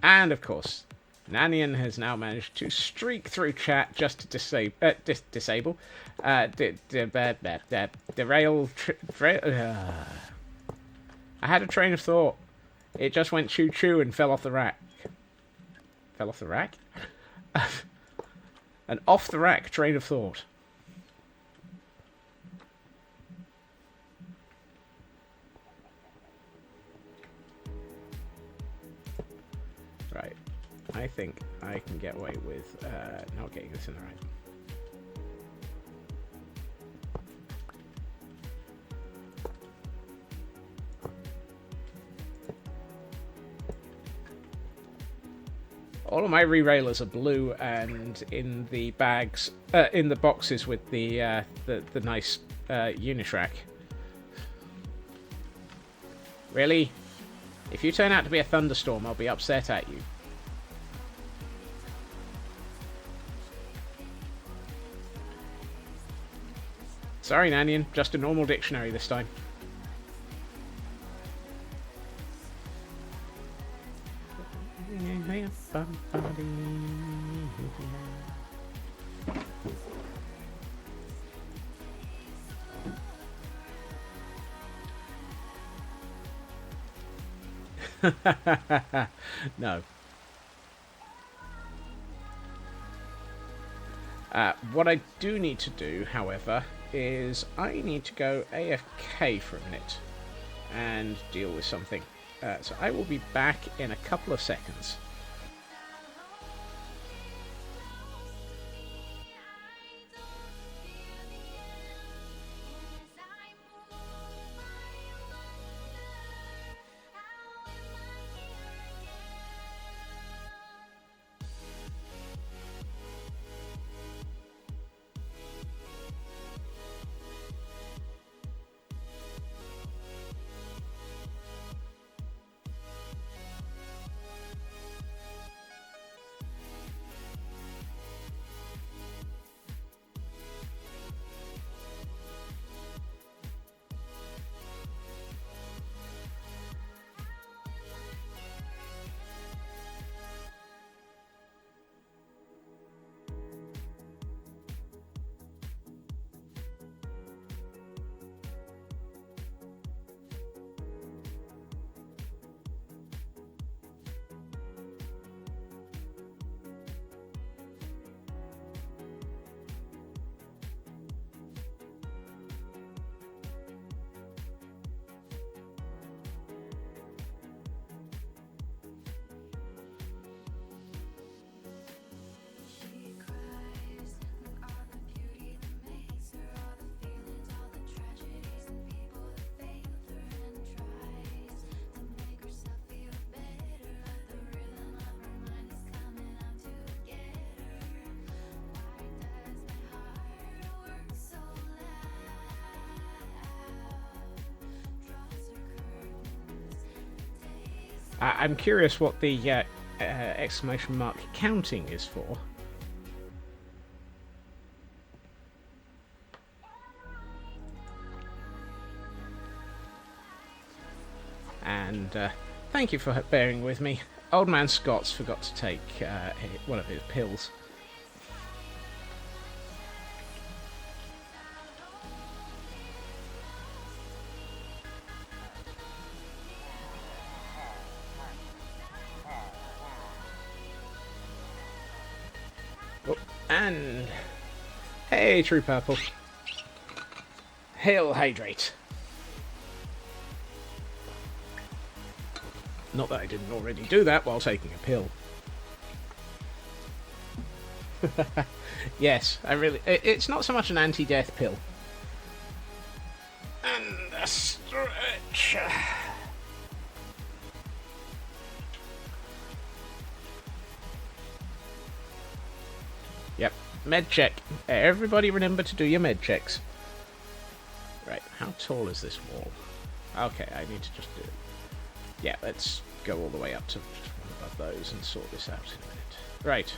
And of course, Nanian has now managed to streak through chat just to disable, derail. I had a train of thought. It just went choo choo and fell off the rack. Fell off the rack? An off the rack train of thought. Right. I think I can get away with not getting this in the right. All of my re-railers are blue, and in the bags, in the boxes with the nice Unitrack. Really? If you turn out to be a thunderstorm, I'll be upset at you. Sorry, Nanian, just a normal dictionary this time. No. What I do need to do, however, is I need to go AFK for a minute and deal with something. So I will be back in a couple of seconds. I'm curious what the exclamation mark counting is for. And thank you for bearing with me. Old man Scott's forgot to take one of his pills. Oh, and hey, True Purple. Hail Hydrate. Not that I didn't already do that while taking a pill. Yes, I really... It's not so much an anti-death pill. And a stretch. Yep, med check. Everybody remember to do your med checks. Right, how tall is this wall? Okay, I need to just do it. Yeah, let's go all the way up to just one above those and sort this out in a minute. Right.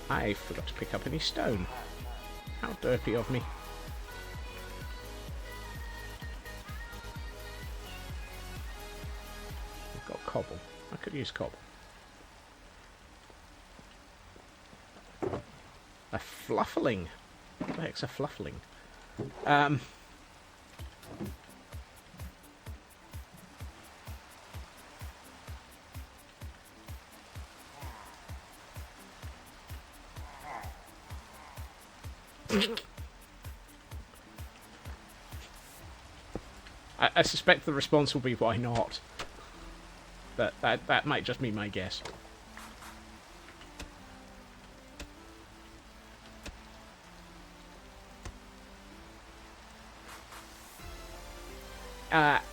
I forgot to pick up any stone. How dirty of me. I've got cobble. I could use cobble. A fluffling. What the heck's a fluffling? I suspect the response will be why not. But that might just be my guess.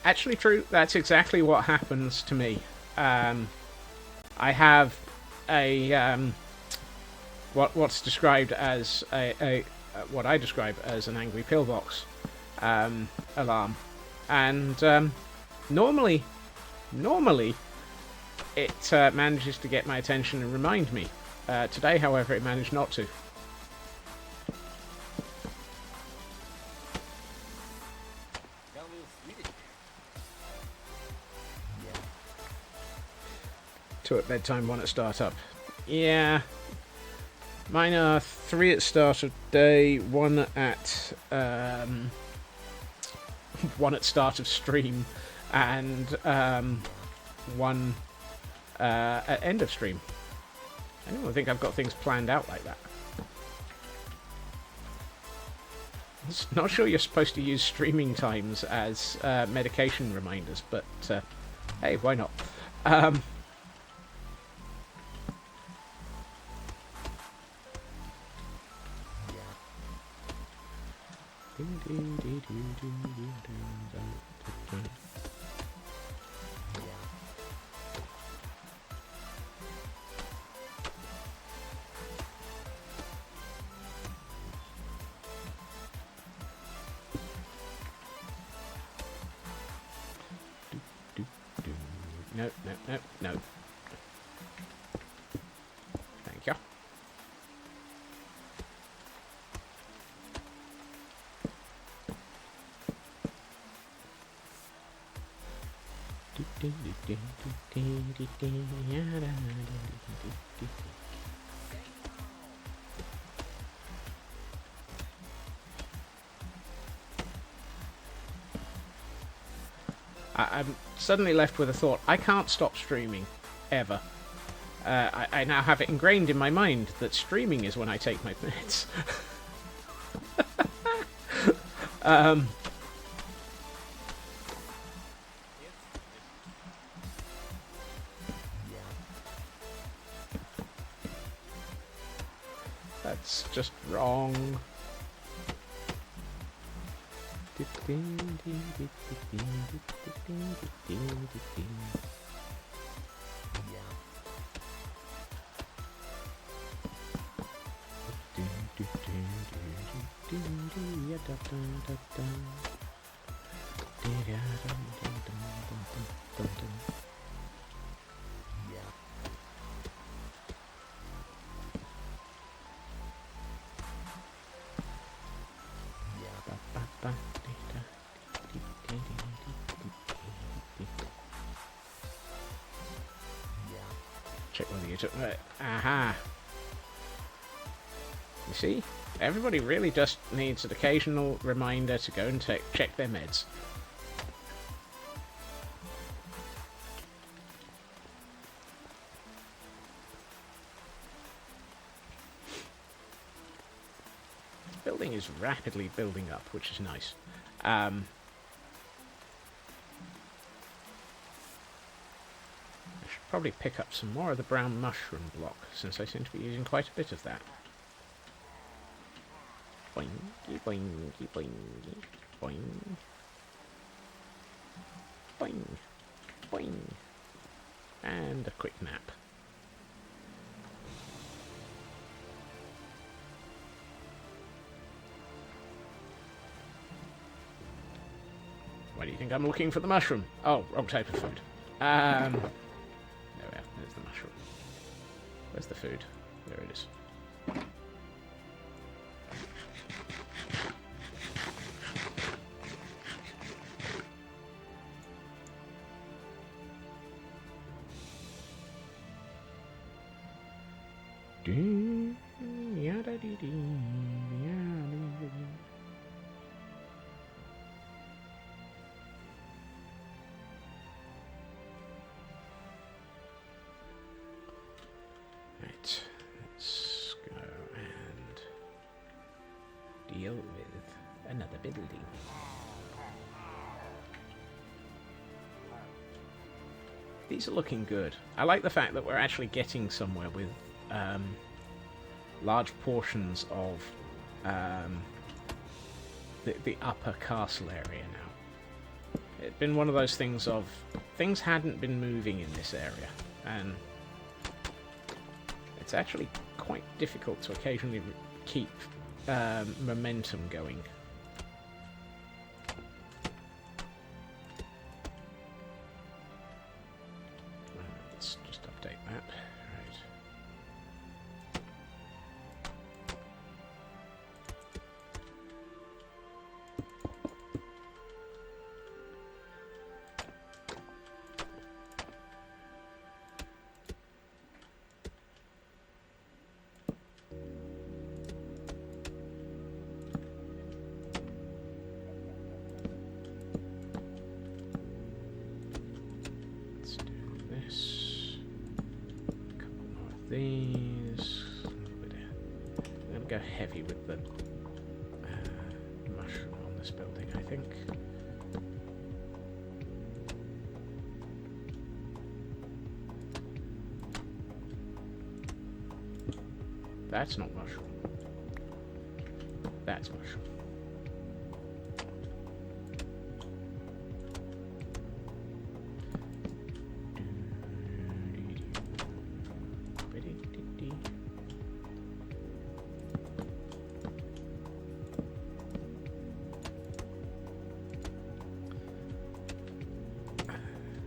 Actually true, that's exactly what happens to me. I have a what's described as what I describe as an angry pillbox alarm, and normally it manages to get my attention and remind me. Today, however, it managed not to. Two at bedtime, one at startup. Yeah. Mine are 3 at start of day, 1 at one at start of stream, and 1 at end of stream. I don't think I've got things planned out like that. I'm not sure you're supposed to use streaming times as medication reminders, but hey, why not? No, no, no, no. Thank you. I'm suddenly left with a thought. I can't stop streaming, ever. I now have it ingrained in my mind that streaming is when I take my meds. That's just wrong. Check whether you took that. Aha! You see? Everybody really just needs an occasional reminder to go and check their meds. This building is rapidly building up, which is nice. I should probably pick up some more of the brown mushroom block, since I seem to be using quite a bit of that. Boingy, boingy, boingy, boing. Boing, boing. And a quick nap. Why do you think I'm looking for the mushroom? Oh, wrong type of food. There we are. There's the mushroom. Where's the food? There it is. Right, let's go and deal with another building. These are looking good. I like the fact that we're actually getting somewhere with large portions of the upper castle area now. It's been one of those things of things hadn't been moving in this area, and it's actually quite difficult to occasionally keep momentum going. Let's just update that. Right. These. I'm going to go heavy with the mushroom on this building, I think. That's not mushroom. That's mushroom.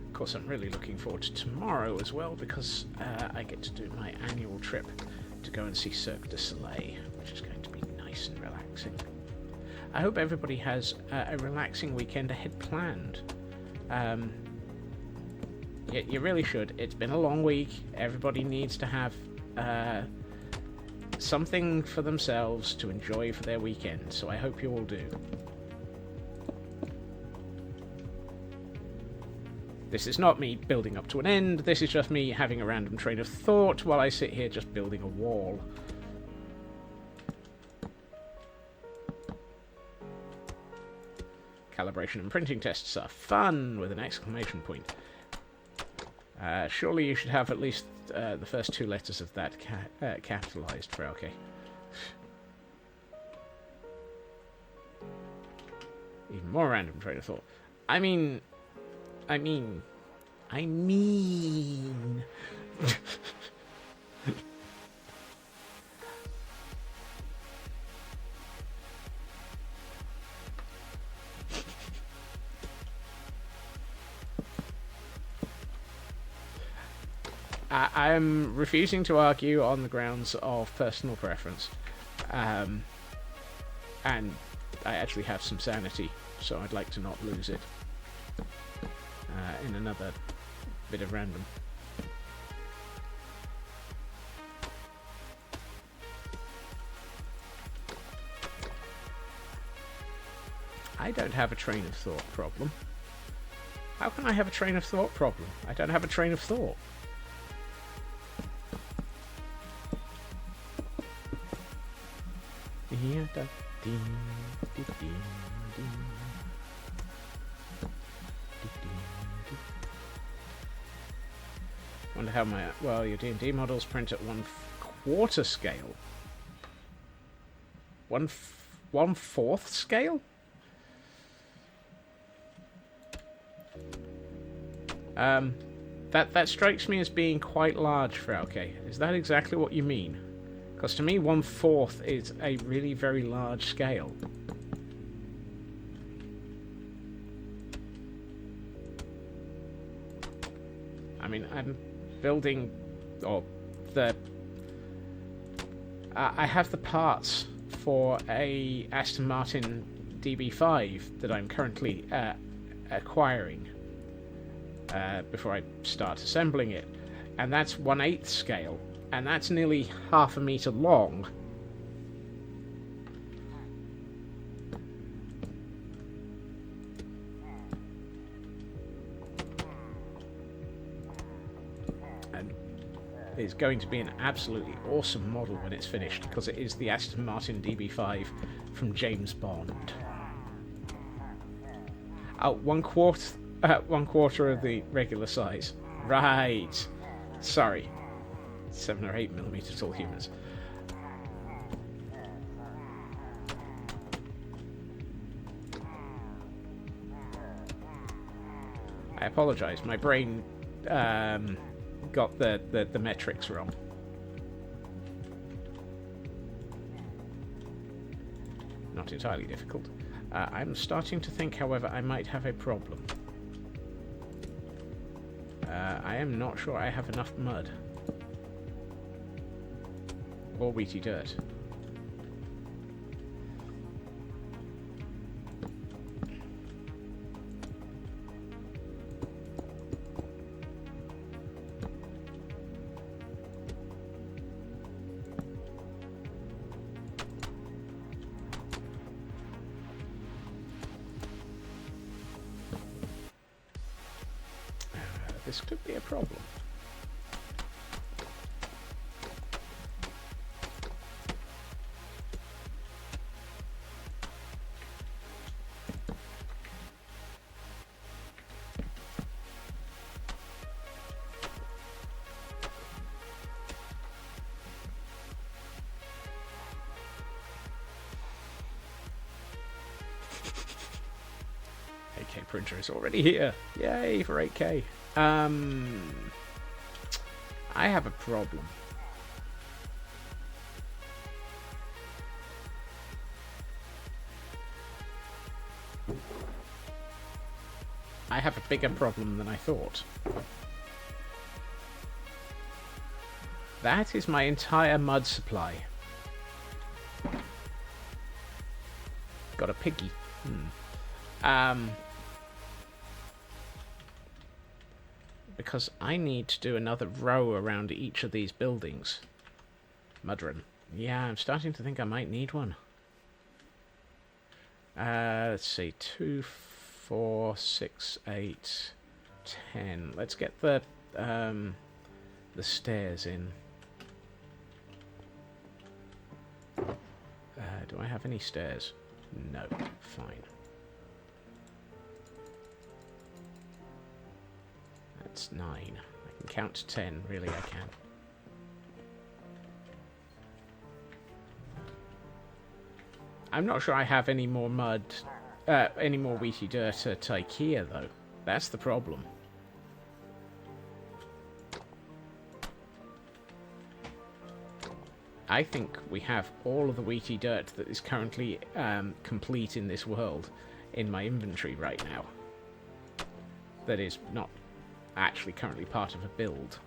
Of course, I'm really looking forward to tomorrow as well, because I get to do my annual trip to go and see Cirque du Soleil, which is going to be nice and relaxing. I hope everybody has a relaxing weekend ahead planned. You really should. It's been a long week. Everybody needs to have something for themselves to enjoy for their weekend, so I hope you all do. This is not me building up to an end, this is just me having a random train of thought while I sit here just building a wall. Calibration and printing tests are fun, with an exclamation point. Surely you should have at least the first two letters of that capitalized for okay. Even more random train of thought. I mean... I am refusing to argue on the grounds of personal preference. And I actually have some sanity, so I'd like to not lose it in another bit of random. I don't have a train of thought problem. How can I have a train of thought problem? I don't have a train of thought. Wonder how my... Well, your D&D models print at 1/4 scale. 1/4 scale? That strikes me as being quite large, FriYay. Is that exactly what you mean? Because to me, 1/4 is a really very large scale. I mean, I'm building, or the... I have the parts for a Aston Martin DB5 that I'm currently acquiring before I start assembling it. And that's 1/8 scale. And that's nearly 1/2 meter long. And it's going to be an absolutely awesome model when it's finished, because it is the Aston Martin DB5 from James Bond. Oh, 1/4 of the regular size. Right. Sorry. 7 or 8 millimeter tall humans. I apologize. My brain got the metrics wrong. Not entirely difficult. I'm starting to think, however, I might have a problem. I am not sure I have enough mud. Or wheaty dirt. This could be a problem. AK printer is already here. Yay for 8K. I have a problem. I have a bigger problem than I thought. That is my entire mud supply. Got a piggy. Because I need to do another row around each of these buildings. Mudrun. Yeah, I'm starting to think I might need one. Let's see. 2, 4, 6, 8, 10. Let's get the stairs in. Do I have any stairs? No. Fine. That's 9. I can count to 10. Really, I can. I'm not sure I have any more mud, any more wheaty dirt at IKEA, though. That's the problem. I think we have all of the wheaty dirt that is currently complete in this world in my inventory right now. That is not actually currently part of a build.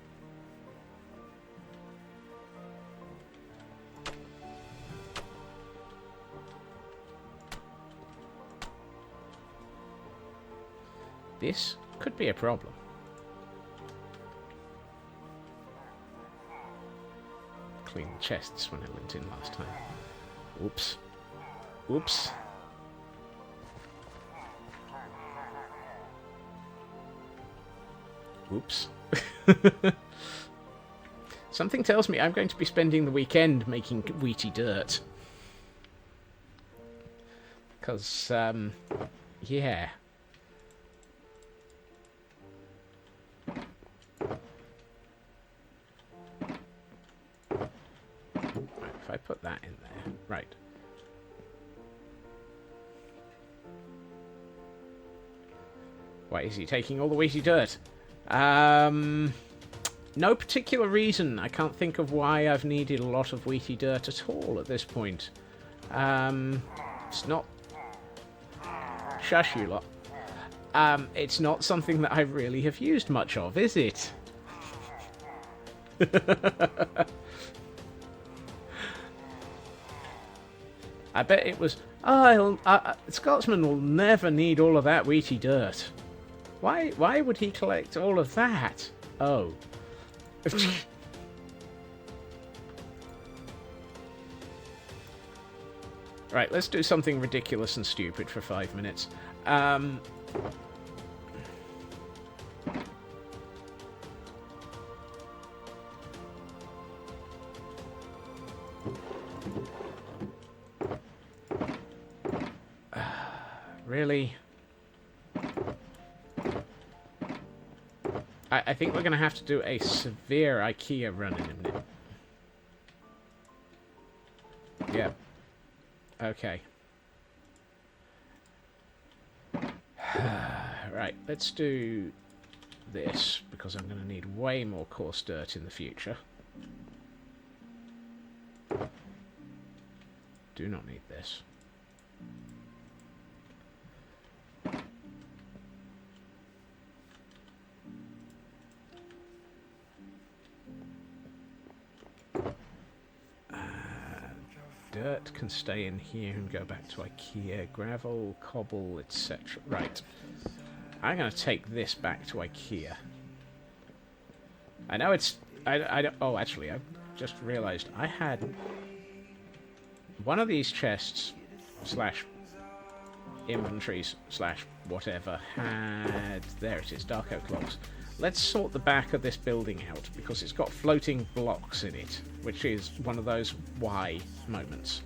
This could be a problem. Clean the chests when I went in last time. Oops. Oops. Oops. Something tells me I'm going to be spending the weekend making wheaty dirt. Because, yeah. Right, if I put that in there. Right. Why is he taking all the wheaty dirt? No particular reason. I can't think of why I've needed a lot of wheaty dirt at all at this point. It's not... Shush, you lot. It's not something that I really have used much of, is it? I bet it was... Oh, Scotsman will never need all of that wheaty dirt. Why would he collect all of that? Oh. Right, let's do something ridiculous and stupid for 5 minutes. Really? I think we're going to have to do a severe IKEA run in a minute. Yeah. Okay. Right, let's do this, because I'm going to need way more coarse dirt in the future. Do not need this. Dirt can stay in here and go back to IKEA. Gravel, cobble, etc. Right. I'm going to take this back to IKEA. I know it's... I don't... Oh, actually, I just realised I had... One of these chests, slash inventories, slash whatever, had... There it is, dark oak logs. Let's sort the back of this building out, because it's got floating blocks in it, which is one of those why moments.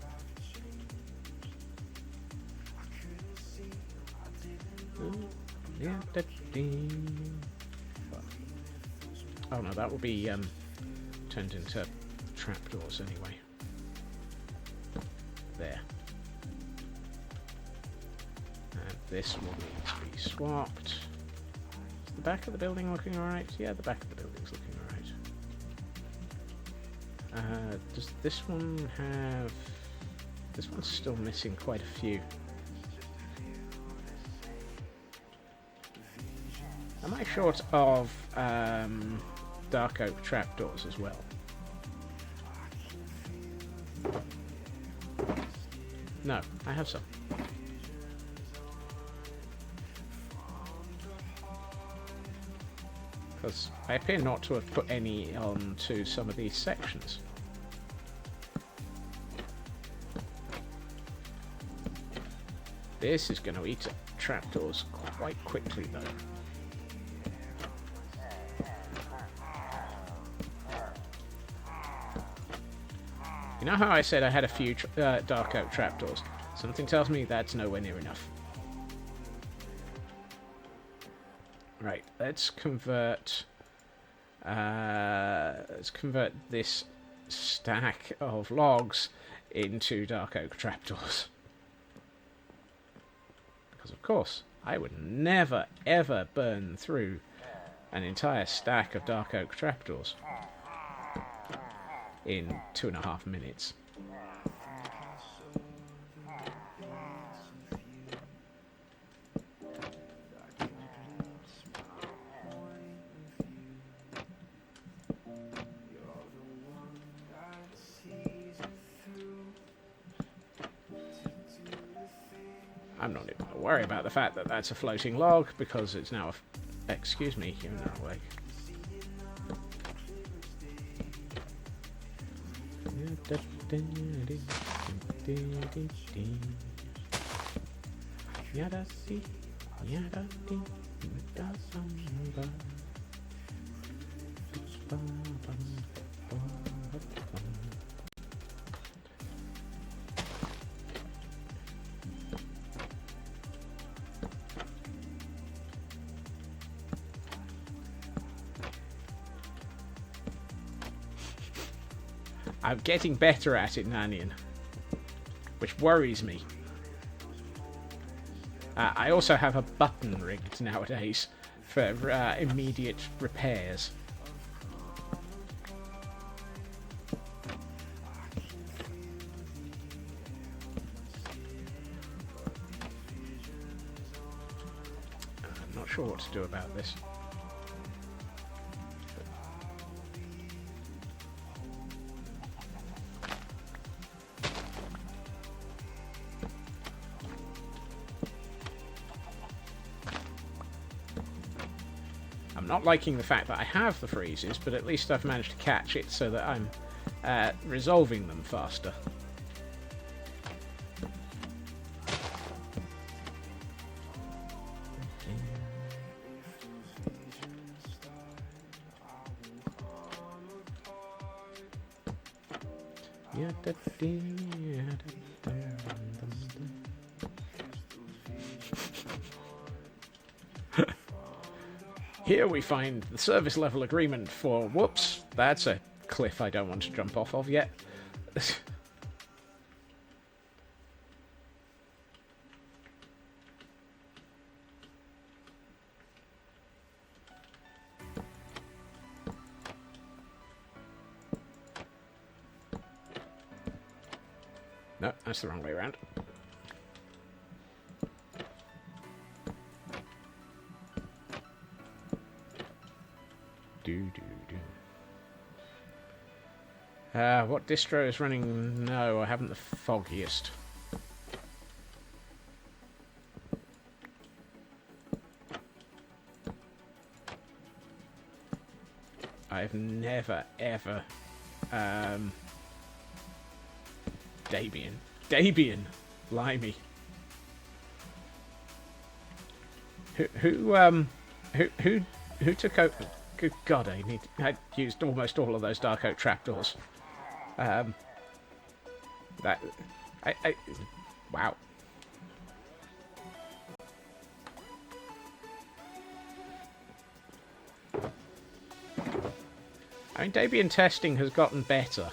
Oh no, that will be turned into trapdoors anyway. There. And this will need to be swapped. The back of the building looking alright? Yeah, the back of the building's looking alright. Does this one have... This one's still missing quite a few. Am I short of dark oak trapdoors as well? No, I have some. Because I appear not to have put any onto some of these sections. This is going to eat up trapdoors quite quickly, though. You know how I said I had a few dark oak trapdoors? Something tells me that's nowhere near enough. Right, let's convert this stack of logs into dark oak trapdoors. Because of course, I would never ever burn through an entire stack of dark oak trapdoors in 2.5 minutes. I'm not even going to worry about the fact that that's a floating log, because it's now a... Excuse me, you're in the wrong way. I'm getting better at it, Nanian, which worries me. I also have a button rigged nowadays for immediate repairs. I'm not sure what to do about this. I'm not liking the fact that I have the freezes, but at least I've managed to catch it so that I'm resolving them faster. Here we find the service level agreement for... Whoops, that's a cliff I don't want to jump off of yet. No, that's the wrong way around. What distro is running? No, I haven't the foggiest. I've never, ever... Debian! Blimey. Who took over... Good God, I used almost all of those Dark Oak trapdoors. Wow. I mean, Debian testing has gotten better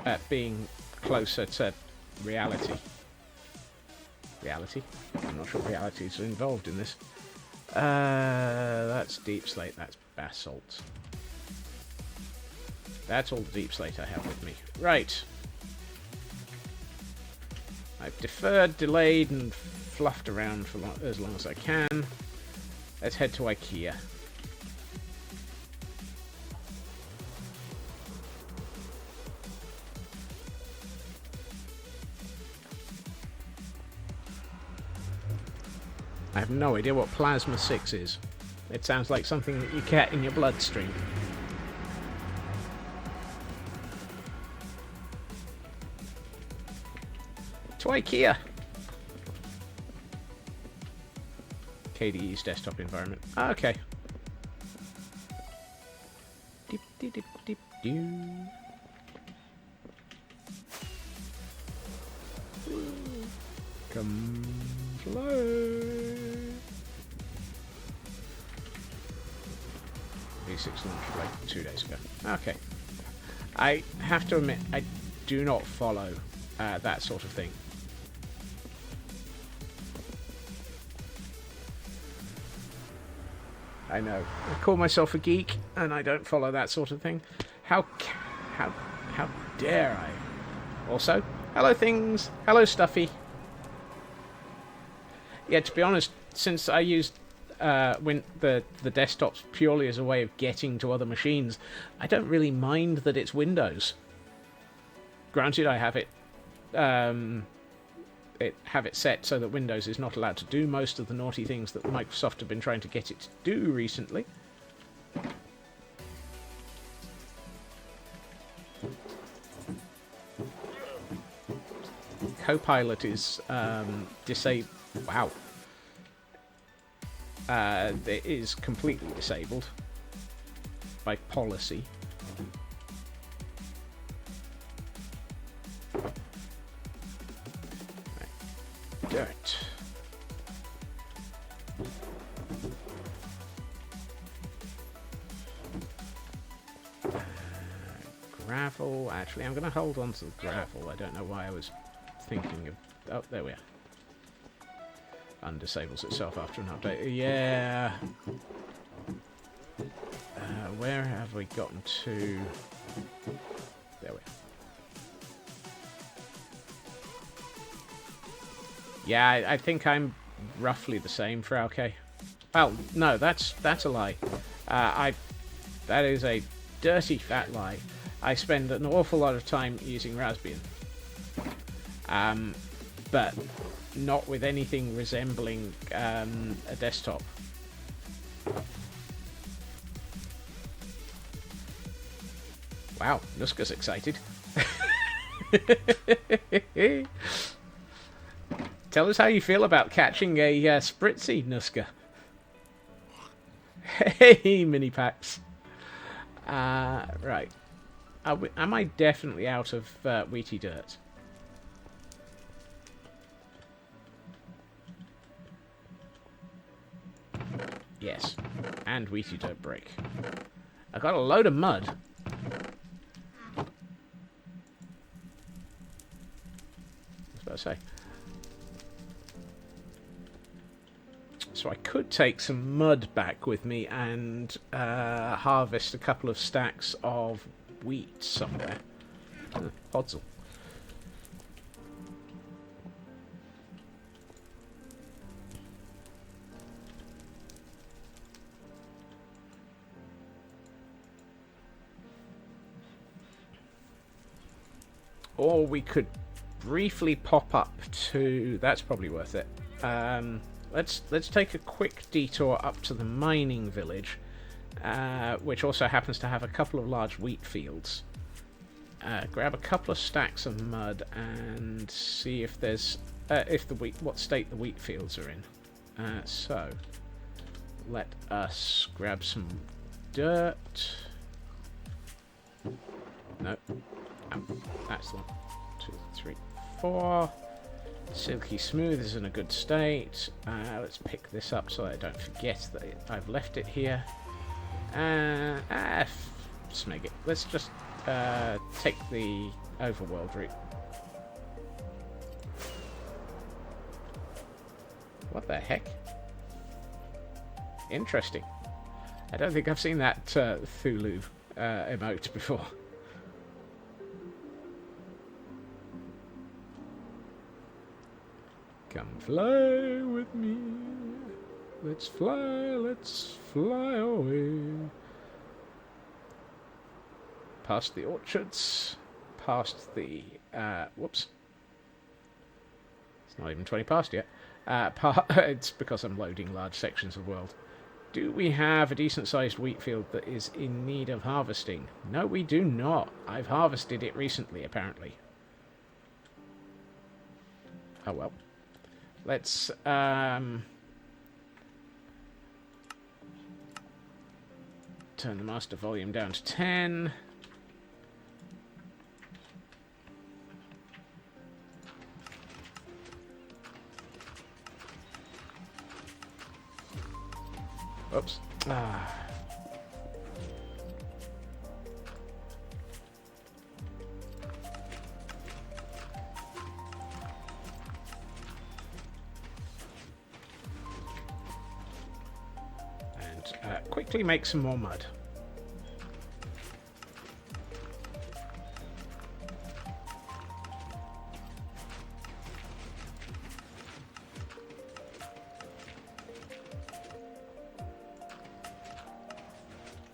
at being closer to reality. Reality? I'm not sure reality is involved in this. That's deep slate, that's basalt. That's all the deep slate I have with me. Right. I've deferred, delayed, and fluffed around for as long as I can. Let's head to IKEA. I have no idea what Plasma 6 is. It sounds like something that you get in your bloodstream. To IKEA! KDE's desktop environment. Okay. Deep, deep, deep, deep, doo. Come slow. V6 launched like 2 days ago. Okay. I have to admit, I do not follow that sort of thing. I know. I call myself a geek, and I don't follow that sort of thing. How dare I? Also, hello things. Hello Stuffy. Yeah, to be honest, since I used the desktops purely as a way of getting to other machines, I don't really mind that it's Windows. Granted, I have it have it set so that Windows is not allowed to do most of the naughty things that Microsoft have been trying to get it to do recently. Copilot is disabled. Wow. It is completely disabled by policy. Right. Dirt. Gravel. Actually, I'm going to hold on to the gravel. I don't know why I was thinking of... Oh, there we are. Undisables itself after an update. Yeah. Where have we gotten to? There we are. Yeah, I think I'm roughly the same for FriYay. Well, no, that's a lie. That is a dirty fat lie. I spend an awful lot of time using Raspbian. But not with anything resembling a desktop. Wow, Nuska's excited. Tell us how you feel about catching a spritzy, Nuska. Hey, mini packs. Right. Am I definitely out of wheaty dirt? Yes. And wheaty dirt brick. I got a load of mud. I was about to say. So I could take some mud back with me and harvest a couple of stacks of wheat somewhere. Podzol. Or we could briefly pop up to... That's probably worth it. Let's take a quick detour up to the mining village, which also happens to have a couple of large wheat fields. Grab a couple of stacks of mud and see if there's what state the wheat fields are in. So let us grab some dirt. No. That's the 1, 2, 3, 4. Silky Smooth is in a good state. Let's pick this up so I don't forget that I've left it here. Smeg it. Let's just take the overworld route. What the heck? Interesting. I don't think I've seen that Thulu emote before. Come fly with me. Let's fly away. Past the orchards. Past the... whoops. It's not even 20 past yet. It's because I'm loading large sections of world. Do we have a decent-sized wheat field that is in need of harvesting? No, we do not. I've harvested it recently, apparently. Oh, well. Let's turn the master volume down to 10. Oops. Quickly make some more mud.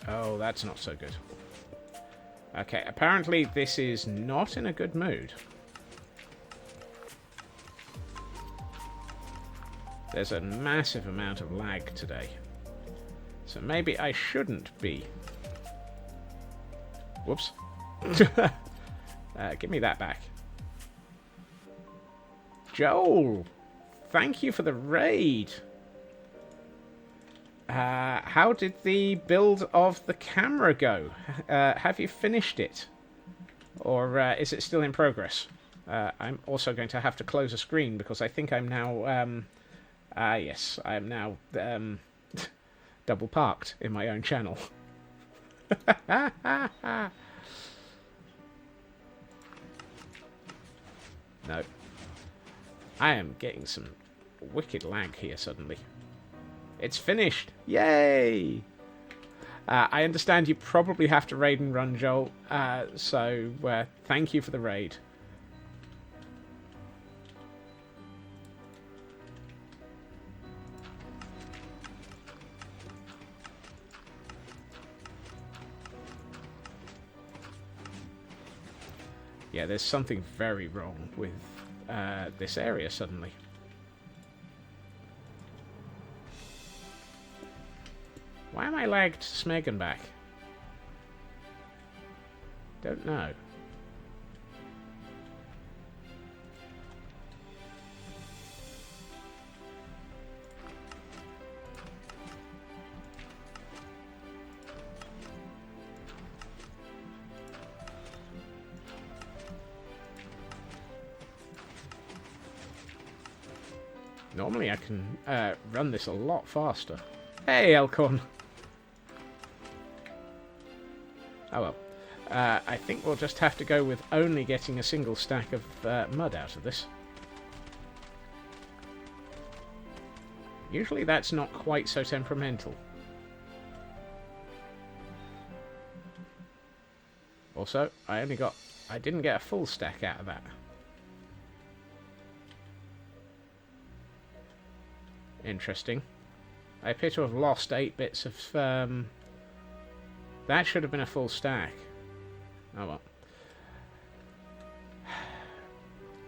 Oh, that's not so good. Okay, apparently this is not in a good mood. There's a massive amount of lag today. So maybe I shouldn't be. Whoops. Give me that back. Joel, thank you for the raid. How did the build of the camera go? Have you finished it? Or is it still in progress? I'm also going to have to close a screen because I think I'm now... yes, I am now double parked in my own channel. No. I am getting some wicked lag here suddenly. It's finished! Yay! I understand you probably have to raid and run, Joel, so thank you for the raid. Yeah, there's something very wrong with this area suddenly. Why am I lagged Smegan back? Don't know. Normally I can run this a lot faster. Hey, Elcon! Oh well. I think we'll just have to go with only getting a single stack of mud out of this. Usually that's not quite so temperamental. Also, I didn't get a full stack out of that. Interesting. I appear to have lost 8 bits of... That should have been a full stack. Oh well.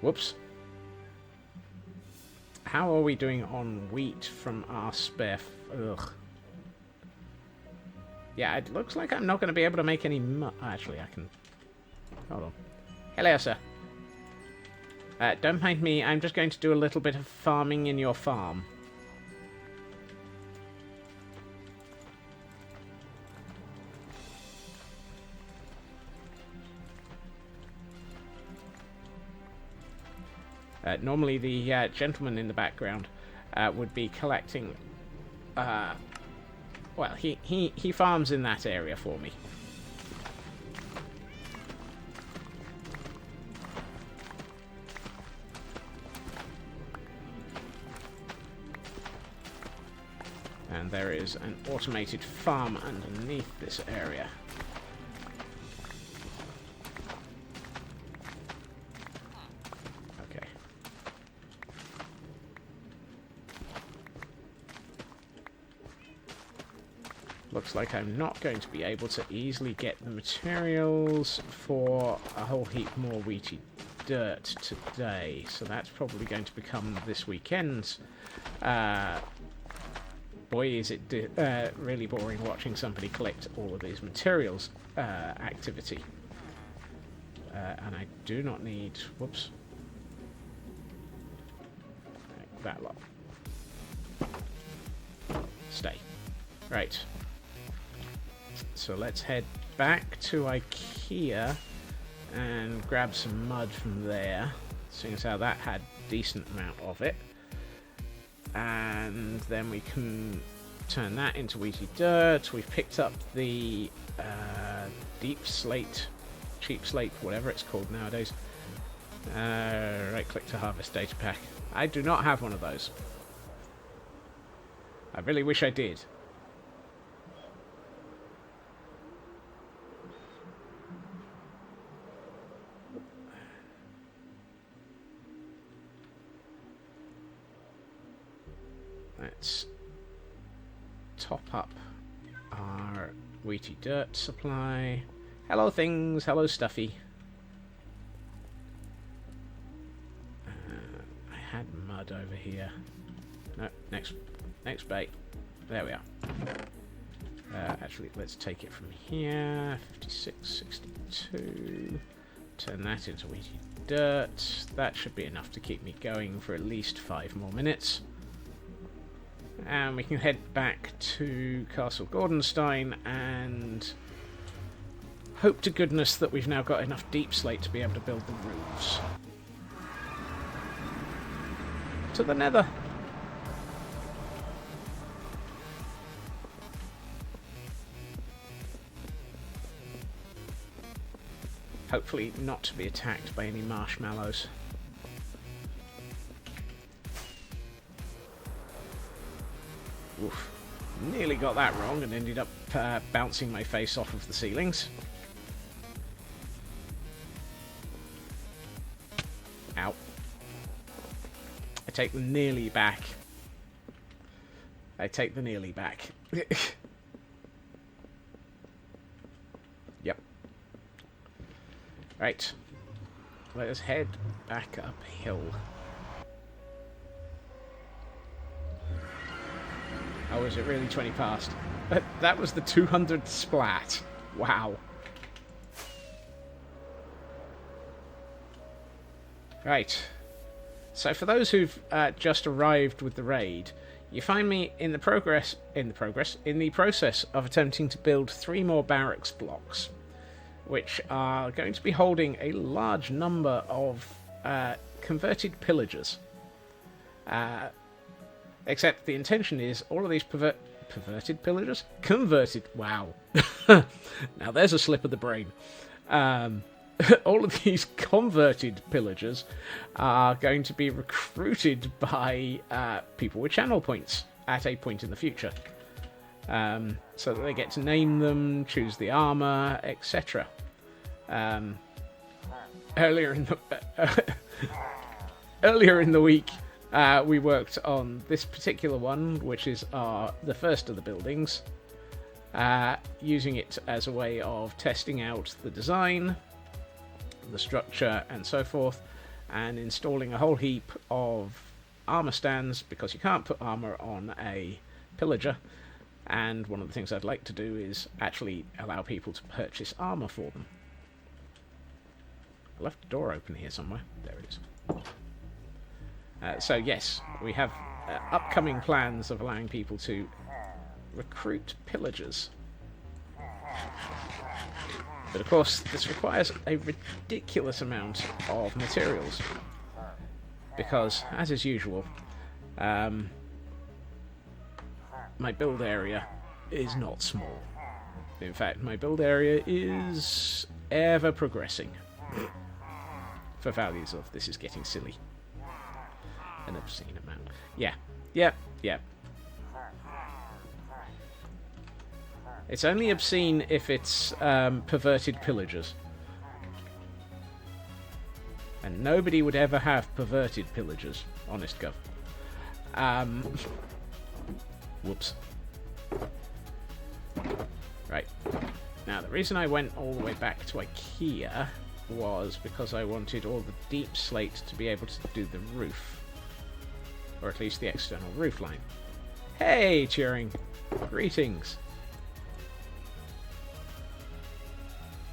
Whoops. How are we doing on wheat from our spare... Ugh. Yeah, it looks like I'm not going to be able to make any actually, I can... Hold on. Hello, sir. Don't mind me, I'm just going to do a little bit of farming in your farm. Normally the gentleman in the background would be collecting... well, he farms in that area for me. And there is an automated farm underneath this area. Looks like I'm not going to be able to easily get the materials for a whole heap more wheaty dirt today, so that's probably going to become this weekend's. Boy, is it really boring watching somebody collect all of these materials activity. And I do not need... Whoops. That lot. Stay. Right. So let's head back to IKEA and grab some mud from there, seeing as how that had a decent amount of it. And then we can turn that into wheaty dirt. We've picked up the deep slate, cheap slate, whatever it's called nowadays. Right click to harvest data pack. I do not have one of those. I really wish I did. Let's top up our wheaty dirt supply. Hello things, hello stuffy. I had mud over here. No, next bay. There we are. Actually, let's take it from here. 56, 62. Turn that into weedy dirt. That should be enough to keep me going for at least 5 more minutes. And we can head back to Castle Gordonstein and hope to goodness that we've now got enough deep slate to be able to build the roofs. To the nether. Hopefully not to be attacked by any marshmallows. Oof. Nearly got that wrong and ended up bouncing my face off of the ceilings. Ow. I take the nearly back. I take the nearly back. Yep. Right. Let us head back uphill. Oh, is it really 20 past? That was the 200th splat. Wow. Right. So for those who've just arrived with the raid, you find me in the process of attempting to build 3 more barracks blocks, which are going to be holding a large number of converted pillagers. Except the intention is all of these perverted pillagers? Converted. Wow. Now there's a slip of the brain. All of these converted pillagers are going to be recruited by people with channel points at a point in the future. So that they get to name them, choose the armor, etc. Earlier in the week, we worked on this particular one, which is the first of the buildings, using it as a way of testing out the design, the structure, and so forth, and installing a whole heap of armor stands, because you can't put armor on a pillager, and one of the things I'd like to do is actually allow people to purchase armor for them. I left the door open here somewhere. There it is. So yes, we have upcoming plans of allowing people to recruit pillagers. But of course, this requires a ridiculous amount of materials. Because, as is usual, my build area is not small. In fact, my build area is ever progressing. For values of this is getting silly. An obscene amount. Yeah. It's only obscene if it's perverted pillagers. And nobody would ever have perverted pillagers, honest gov. Whoops. Right. Now, the reason I went all the way back to IKEA was because I wanted all the deep slate to be able to do the roof. Or at least the external roof line. Hey, Turing! Greetings!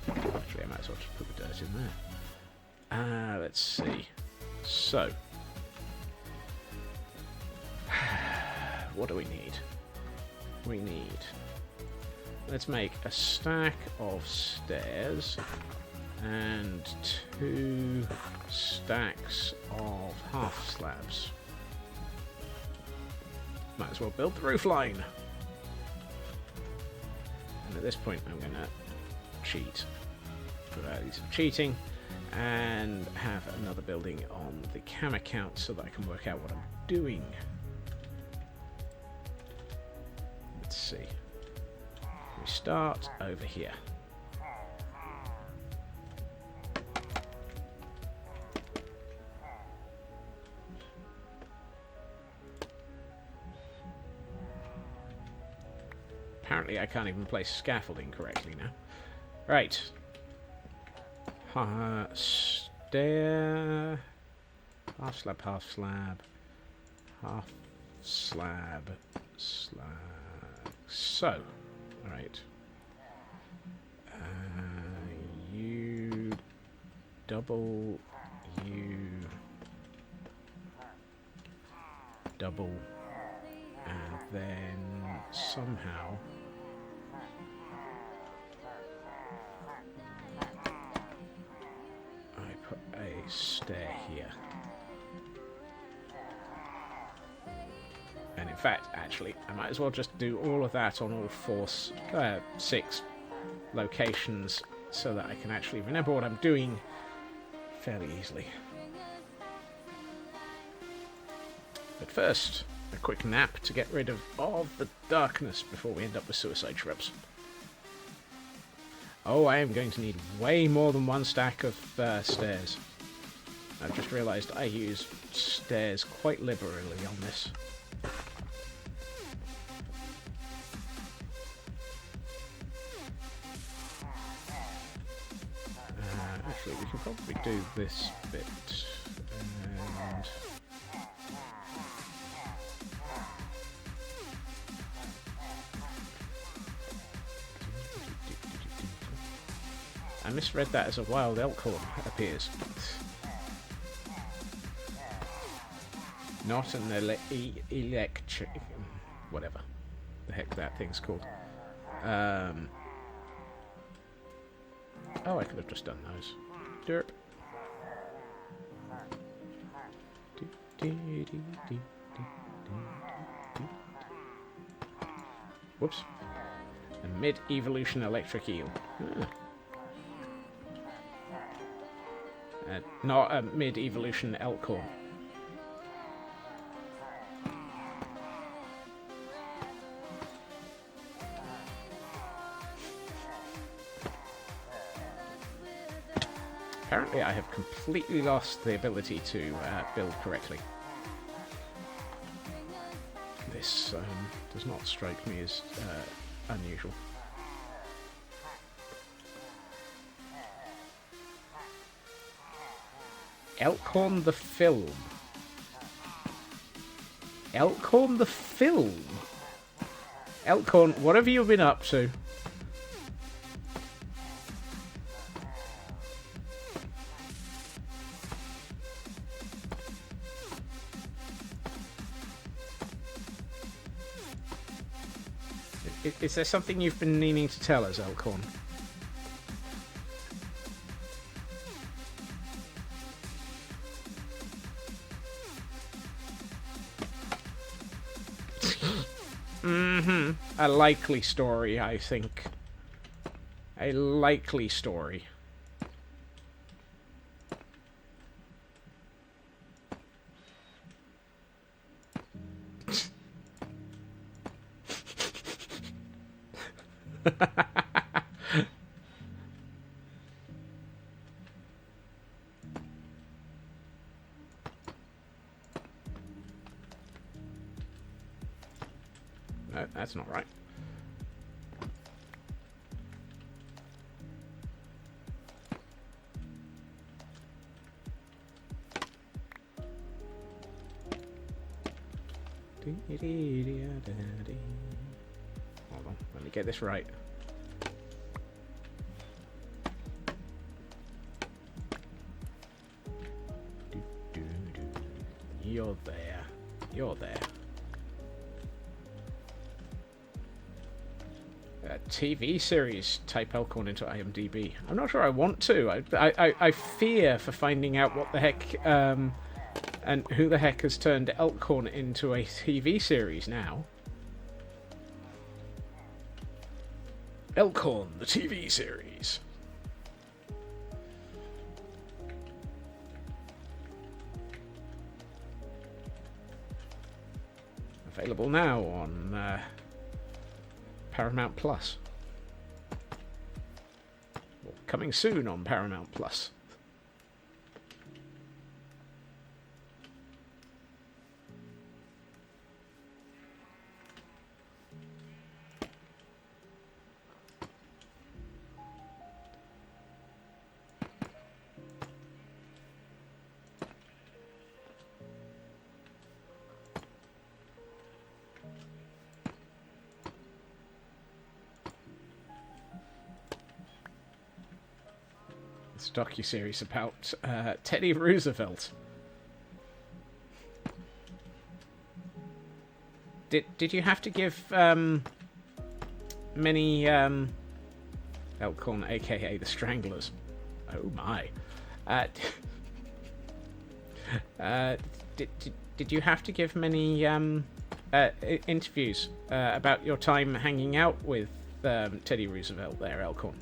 Actually, I might as well just put the dirt in there. Let's see. So. What do we need? We need... Let's make a stack of stairs and 2 stacks of half slabs. Might as well build the roof line. And at this point I'm going to cheat for values of cheating and have another building on the cam account so that I can work out what I'm doing. Let's see. We start over here. Apparently I can't even place scaffolding correctly now. Right. Stair. Half slab, half slab. Half slab, slab. So, alright. You double, you double, and then somehow I put a stair here. And in fact, actually, I might as well just do all of that on all 6 locations so that I can actually remember what I'm doing fairly easily. But first, a quick nap to get rid of all the darkness before we end up with suicide shrubs. Oh, I am going to need way more than 1 stack of stairs. I've just realised I use stairs quite liberally on this. Actually, we can probably do this bit. And I misread that as a wild elk horn, it appears. Not an electric... whatever the heck that thing's called. Oh, I could have just done those. Derp. Whoops. A mid-evolution electric eel. Not a mid-evolution elk horn. Apparently I have completely lost the ability to build correctly. This does not strike me as unusual. Elkhorn the film. Elkhorn the film? Elkhorn, what have you been up to? Is there something you've been meaning to tell us, Elkhorn? A likely story, I think. A likely story. No, that's not right. Hold on, let me get this right. You're there. You're there. TV series type Elkhorn into IMDb. I'm not sure I want to. I fear for finding out what the heck and who the heck has turned Elkhorn into a TV series now. Elkhorn, the TV series. Available now on Paramount Plus. Well, coming soon on Paramount Plus. It's a docuseries about Teddy Roosevelt. Did you have to give many Elkhorn, aka the Stranglers? Oh my! Did you have to give many interviews about your time hanging out with Teddy Roosevelt there, Elkhorn?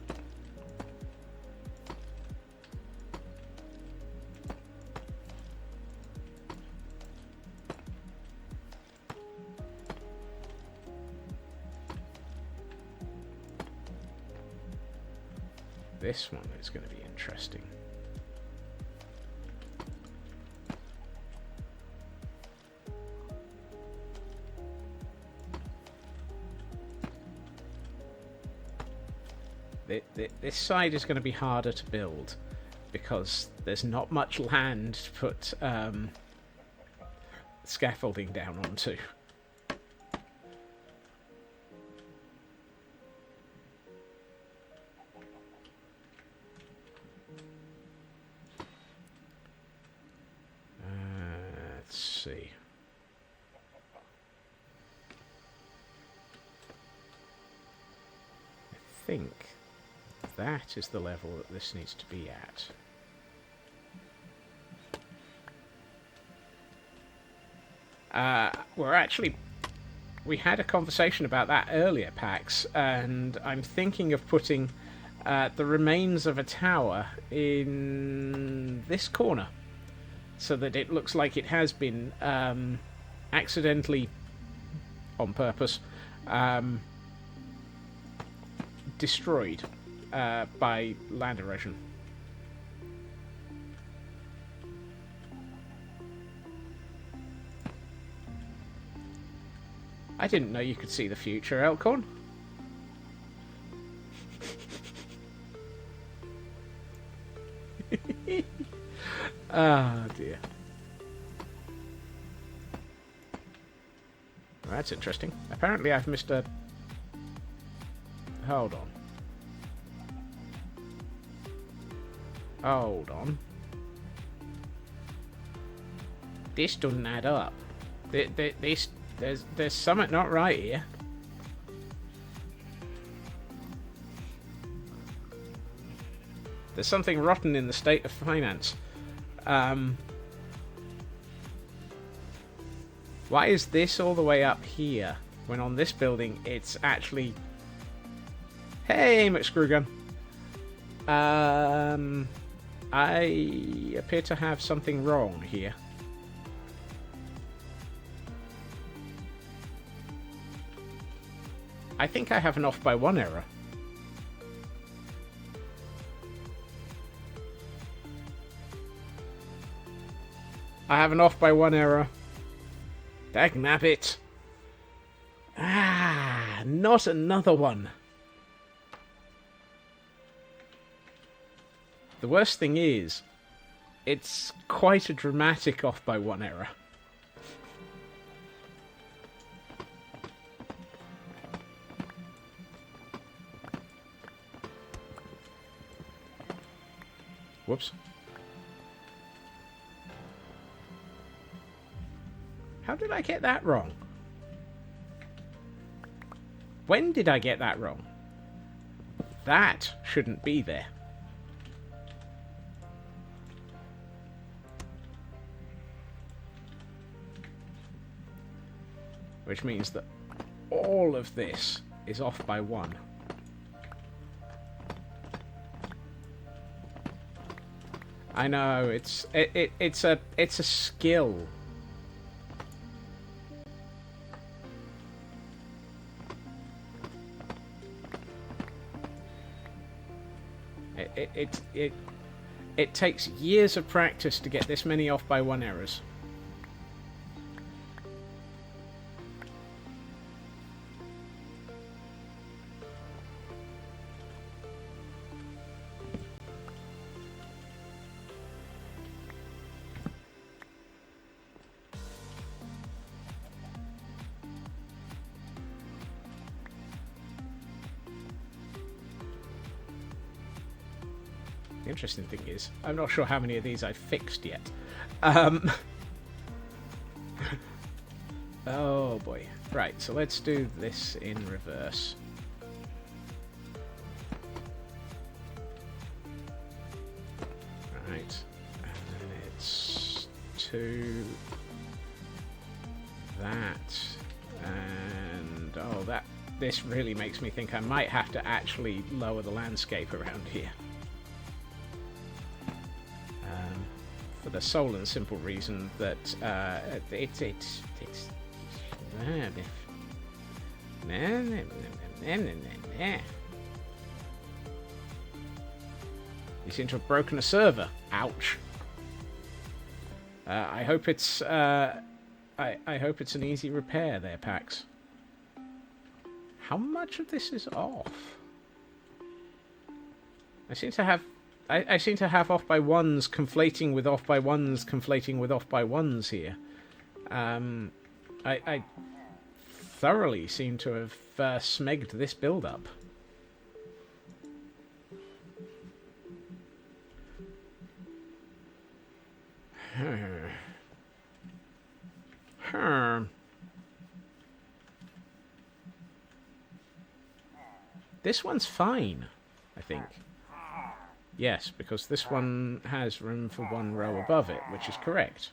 This one is going to be interesting. This side is going to be harder to build because there's not much land to put scaffolding down onto. Let's see. I think that is the level that this needs to be at. We had a conversation about that earlier, Pax, and I'm thinking of putting the remains of a tower in this corner, so that it looks like it has been accidentally, on purpose, destroyed by land erosion. I didn't know you could see the future, Elkhorn. Ah, dear. Well, that's interesting. Apparently I've missed a... Hold on. Hold on. This doesn't add up. There's something not right here. There's something rotten in the state of finance. Why is this all the way up here when on this building it's actually... Hey, McScrewgun. I appear to have something wrong here. I think I have an off by one error. I have an off by one error. Dagnabbit. Ah, not another one. The worst thing is, it's quite a dramatic off by one error. Whoops. How did I get that wrong? When did I get that wrong? That shouldn't be there. Which means that all of this is off by one. I know, it's a skill. It takes years of practice to get this many off by one errors. The interesting thing is, I'm not sure how many of these I've fixed yet. Oh boy. Right, so let's do this in reverse. Right, and then it's to that, and oh, this really makes me think I might have to actually lower the landscape around here. For the sole and simple reason that it's you seem to have broken a server. Ouch. I hope it's I hope it's an easy repair there, Pax. How much of this is off? I seem to have off by ones conflating with off by ones conflating with off by ones here. I thoroughly seem to have smegged this build-up. This one's fine, I think. Yes, because this one has room for one row above it, which is correct.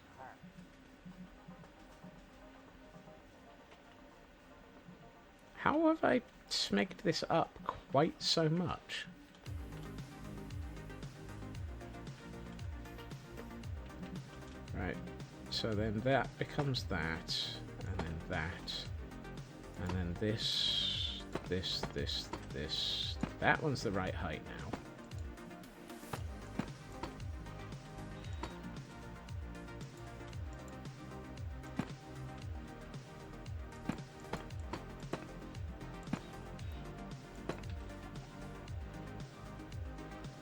How have I smegged this up quite so much? Right, so then that becomes that, and then that, and then this, this. That one's the right height now.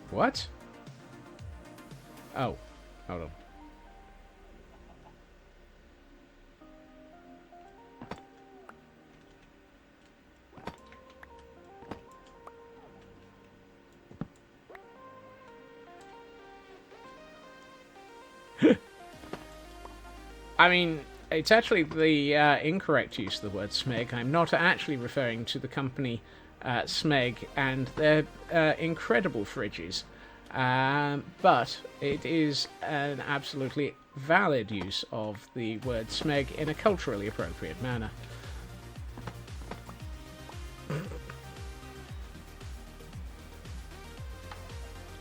What? Oh, hold on. I mean, it's actually the incorrect use of the word smeg. I'm not actually referring to the company Smeg and their incredible fridges, but it is an absolutely valid use of the word Smeg in a culturally appropriate manner.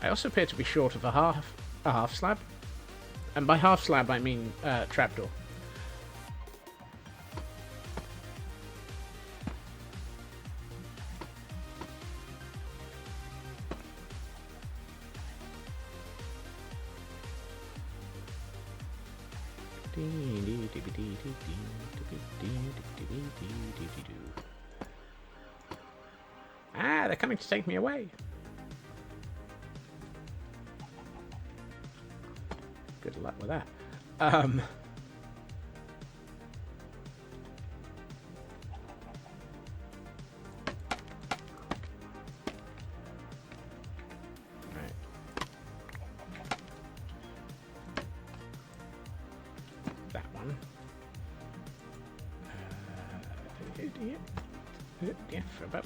I also appear to be short of a half slab, and by half slab I mean trapdoor. Ah, they're coming to take me away. Good luck with that. Right. That one. Yeah, for about.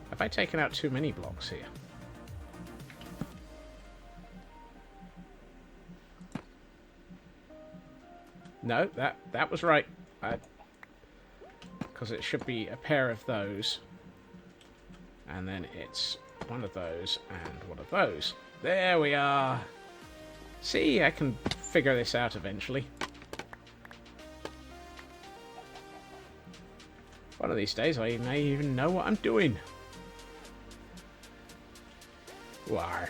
Have I taken out too many blocks here? No, that was right. Because it should be a pair of those. And then it's one of those and one of those. There we are. See, I can figure this out eventually. One of these days I may even know what I'm doing. War.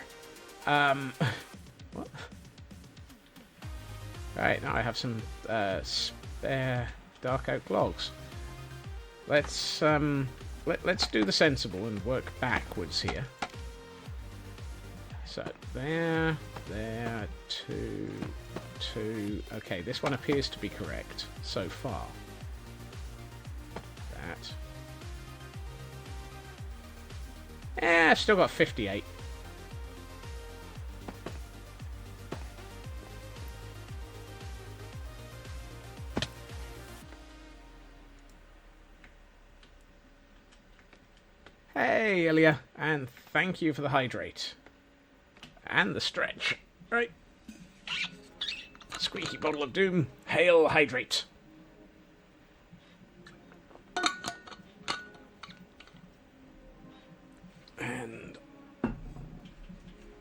What? Right, now I have some spare dark oak logs. Let's do the sensible and work backwards here. So there, two. Okay, this one appears to be correct so far. That. I've still got 58. Hey, Ilya, and thank you for the hydrate. And the stretch. Right. Squeaky bottle of doom. Hail, hydrate. And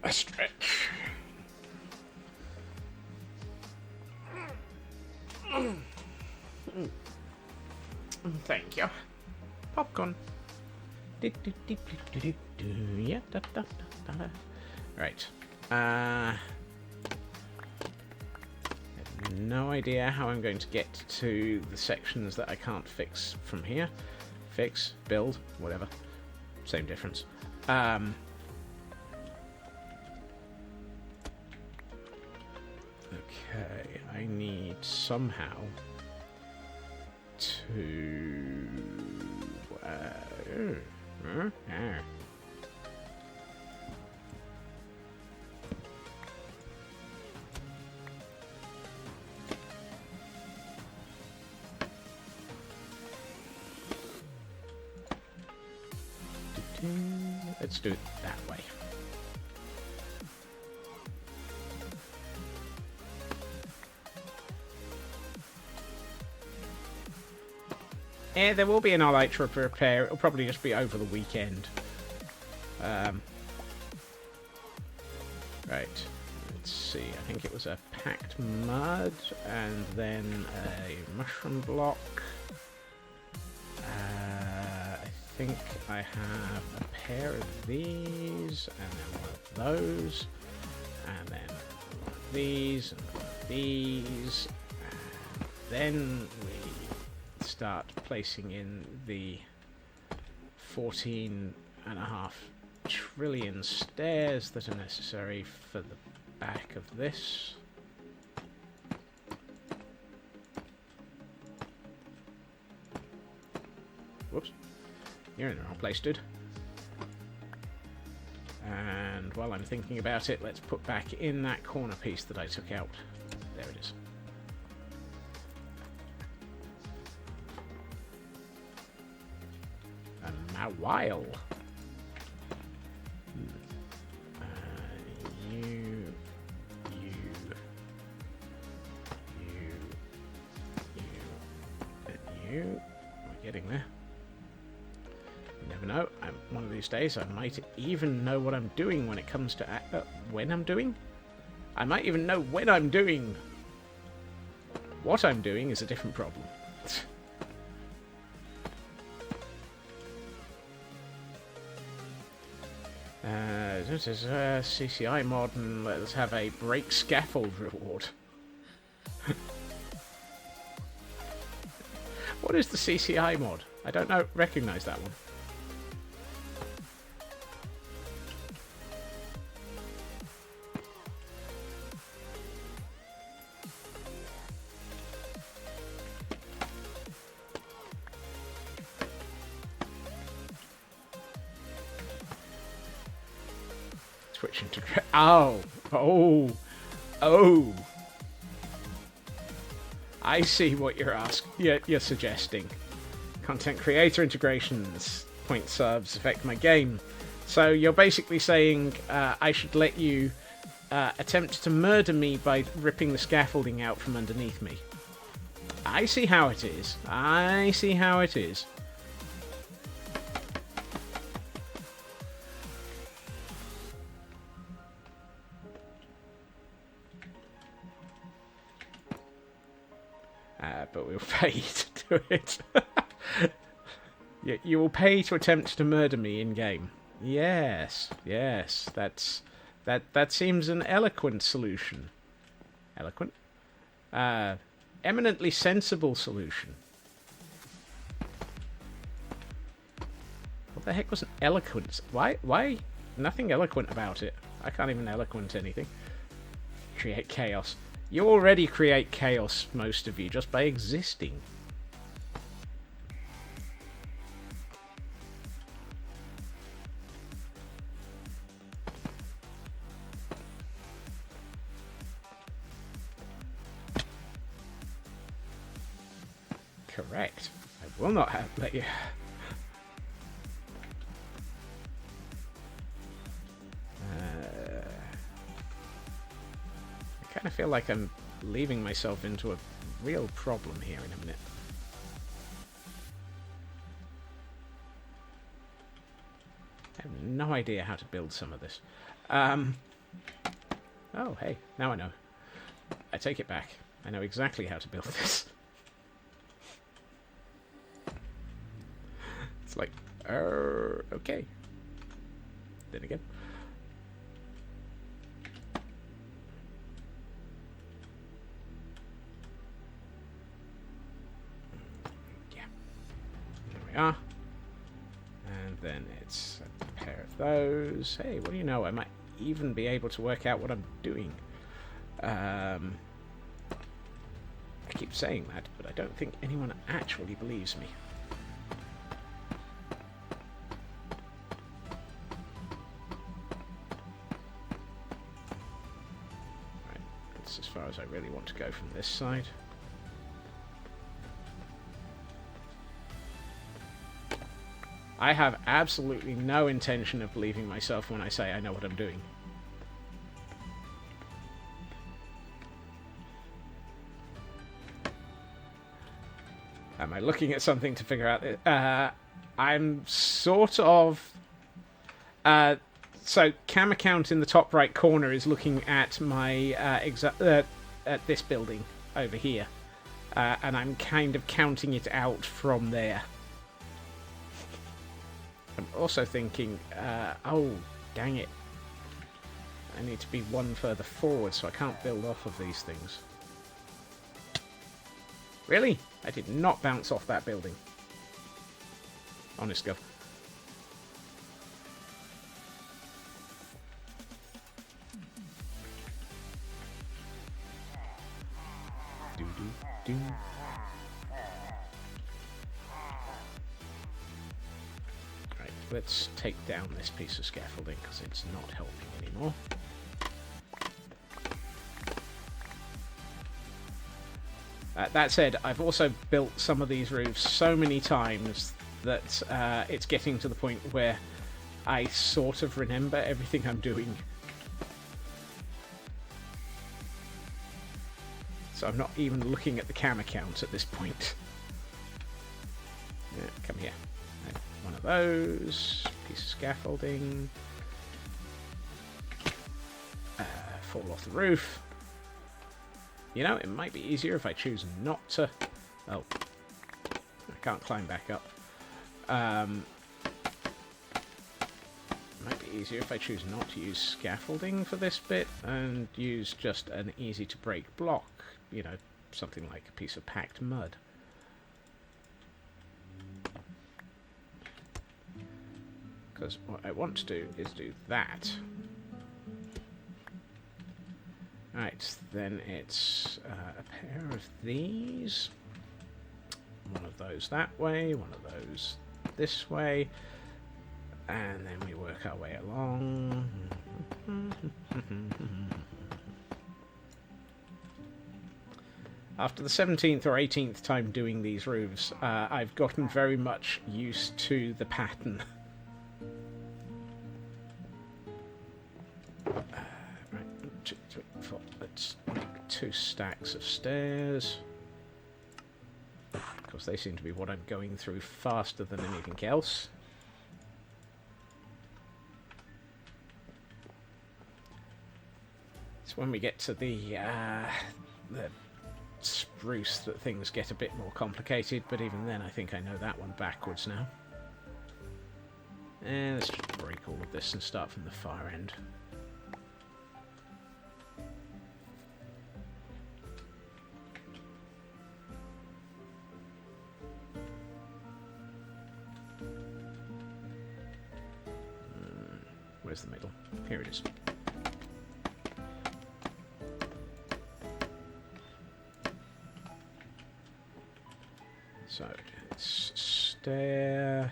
a stretch. Thank you. Popcorn. Yeah, right. I have no idea how I'm going to get to the sections that I can't fix from here. Fix, build, whatever. Same difference. Okay, I need somehow to... Let's do it that way. Yeah, there will be an elytra repair. It'll probably just be over the weekend. Right. Let's see. I think it was a packed mud and then a mushroom block. I think I have a pair of these and then one of those. And then one of these and one of these. And then we start placing in the 14.5 trillion stairs that are necessary for the back of this. Whoops. You're in the wrong place, dude. And while I'm thinking about it, let's put back in that corner piece that I took out. There it is. A while. You. We're getting there. You never know. One of these days, I might even know what I'm doing when it comes to when I'm doing. I might even know when I'm doing. What I'm doing is a different problem. This is a CCI mod, and let's have a break scaffold reward. What is the CCI mod? I don't know. Recognize that one. Twitch integrate. Oh. I see what you're asking. You're suggesting. Content creator integrations, point subs affect my game. So you're basically saying I should let you attempt to murder me by ripping the scaffolding out from underneath me. I see how it is. But we'll pay to do it. You will pay to attempt to murder me in game. Yes, that seems an eloquent solution. Eloquent? Eminently sensible solution. What the heck was an eloquent? Why? Nothing eloquent about it. I can't even eloquent anything. Create chaos. You already create chaos, most of you, just by existing. Correct. I will not let you... kind of feel like I'm leaving myself into a real problem here in a minute. I have no idea how to build some of this. Oh, hey, now I know. I take it back. I know exactly how to build this. It's like, okay. Then again. Yeah. There we are. And then it's a pair of those. Hey, what do you know? I might even be able to work out what I'm doing. I keep saying that, but I don't think anyone actually believes me. Right, that's as far as I really want to go from this side. I have absolutely no intention of believing myself when I say I know what I'm doing. Am I looking at something to figure out? I'm sort of... so, camera count in the top right corner is looking at my... at this building over here. And I'm kind of counting it out from there. I'm also thinking, oh, dang it. I need to be one further forward, so I can't build off of these things. Really? I did not bounce off that building. Honest Gov. Do-do-do. Right, let's take down this piece of scaffolding, because it's not helping anymore. That said, I've also built some of these roofs so many times that it's getting to the point where I sort of remember everything I'm doing. So I'm not even looking at the camera count at this point. Yeah, come here. Right, one of those. Piece of scaffolding. Fall off the roof. You know, it might be easier if I choose not to... Oh. I can't climb back up. It might be easier if I choose not to use scaffolding for this bit and use just an easy-to-break block. You know, something like a piece of packed mud. Because what I want to do is do that. Right, then it's a pair of these. One of those that way, one of those this way. And then we work our way along. After the 17th or 18th time doing these roofs, I've gotten very much used to the pattern. Let's make 2 stacks of stairs. Of course, they seem to be what I'm going through faster than anything else. It's when we get to the spruce that things get a bit more complicated, but even then I think I know that one backwards now. And let's just break all of this and start from the far end. Where's the middle? Here it is. So it's stair,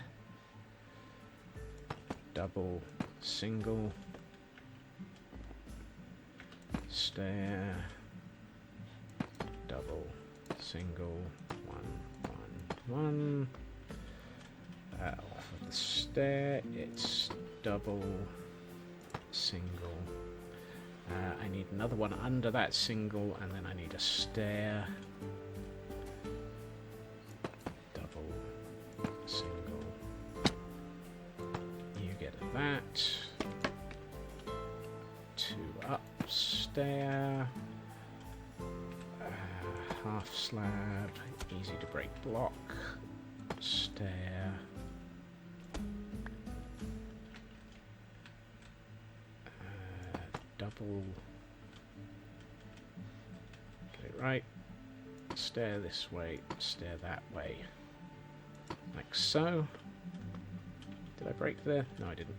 double, single, stair, double, single, one. Off of the stair, it's double, single, I need another one under that single, and then I need a stair. Double, single. You get that. 2 up, stair. Half slab, easy to break block. Stair. Double. Get it right. Stair this way, stair that way. Like so. Did I break there? No, I didn't.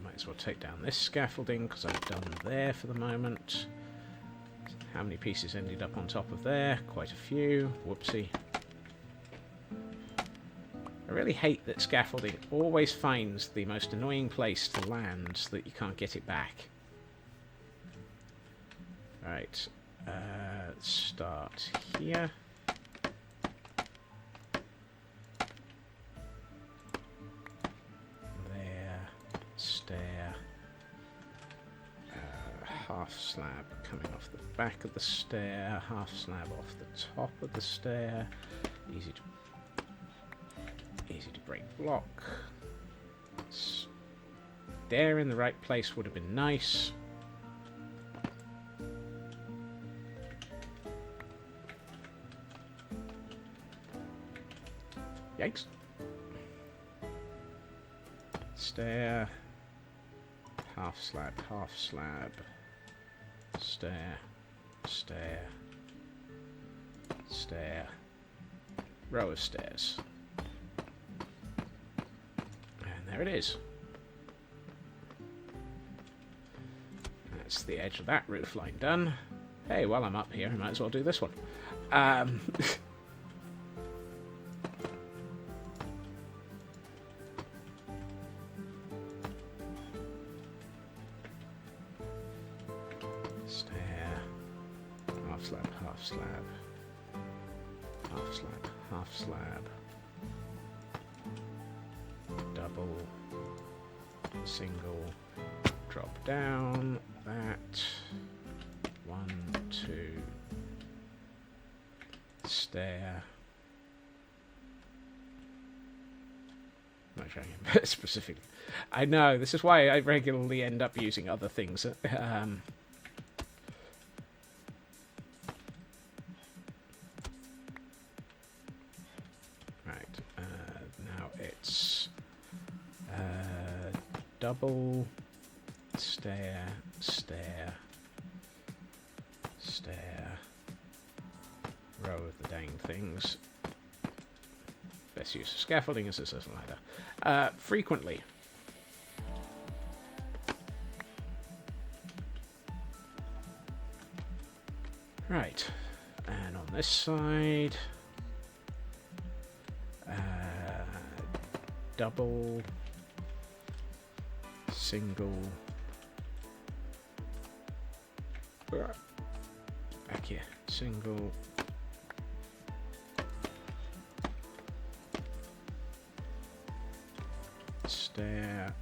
Might as well take down this scaffolding because I'm done there for the moment. How many pieces ended up on top of there? Quite a few. Whoopsie. I really hate that scaffolding always finds the most annoying place to land so that you can't get it back. Right, let's start here. There, stair. Half slab coming off the back of the stair, half slab off the top of the stair. Easy to break block. Stair in the right place would have been nice. Yikes. Stair. Half slab, half slab. Stair. Stair. Stair. Row of stairs. And there it is. That's the edge of that roof line done. Hey, while I'm up here, I might as well do this one. Stair. Half slab, half slab. Half slab, half slab. Double. Single. Drop down. That. 1, 2. Stair. I'm not showing it specifically. I know, this is why I regularly end up using other things. Now it's double, stair, stair, stair, row of the dang things. Best use of scaffolding is as a ladder. Frequently. Right, and on this side, double, single, back here, single, stair,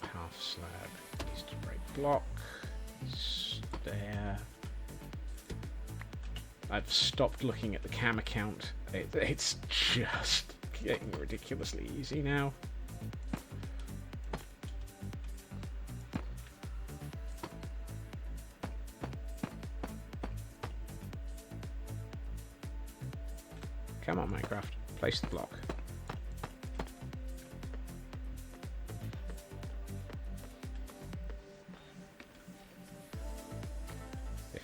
half slab, needs to break block, stair. I've stopped looking at the cam account. It's just getting ridiculously easy now. Come on, Minecraft. Place the block.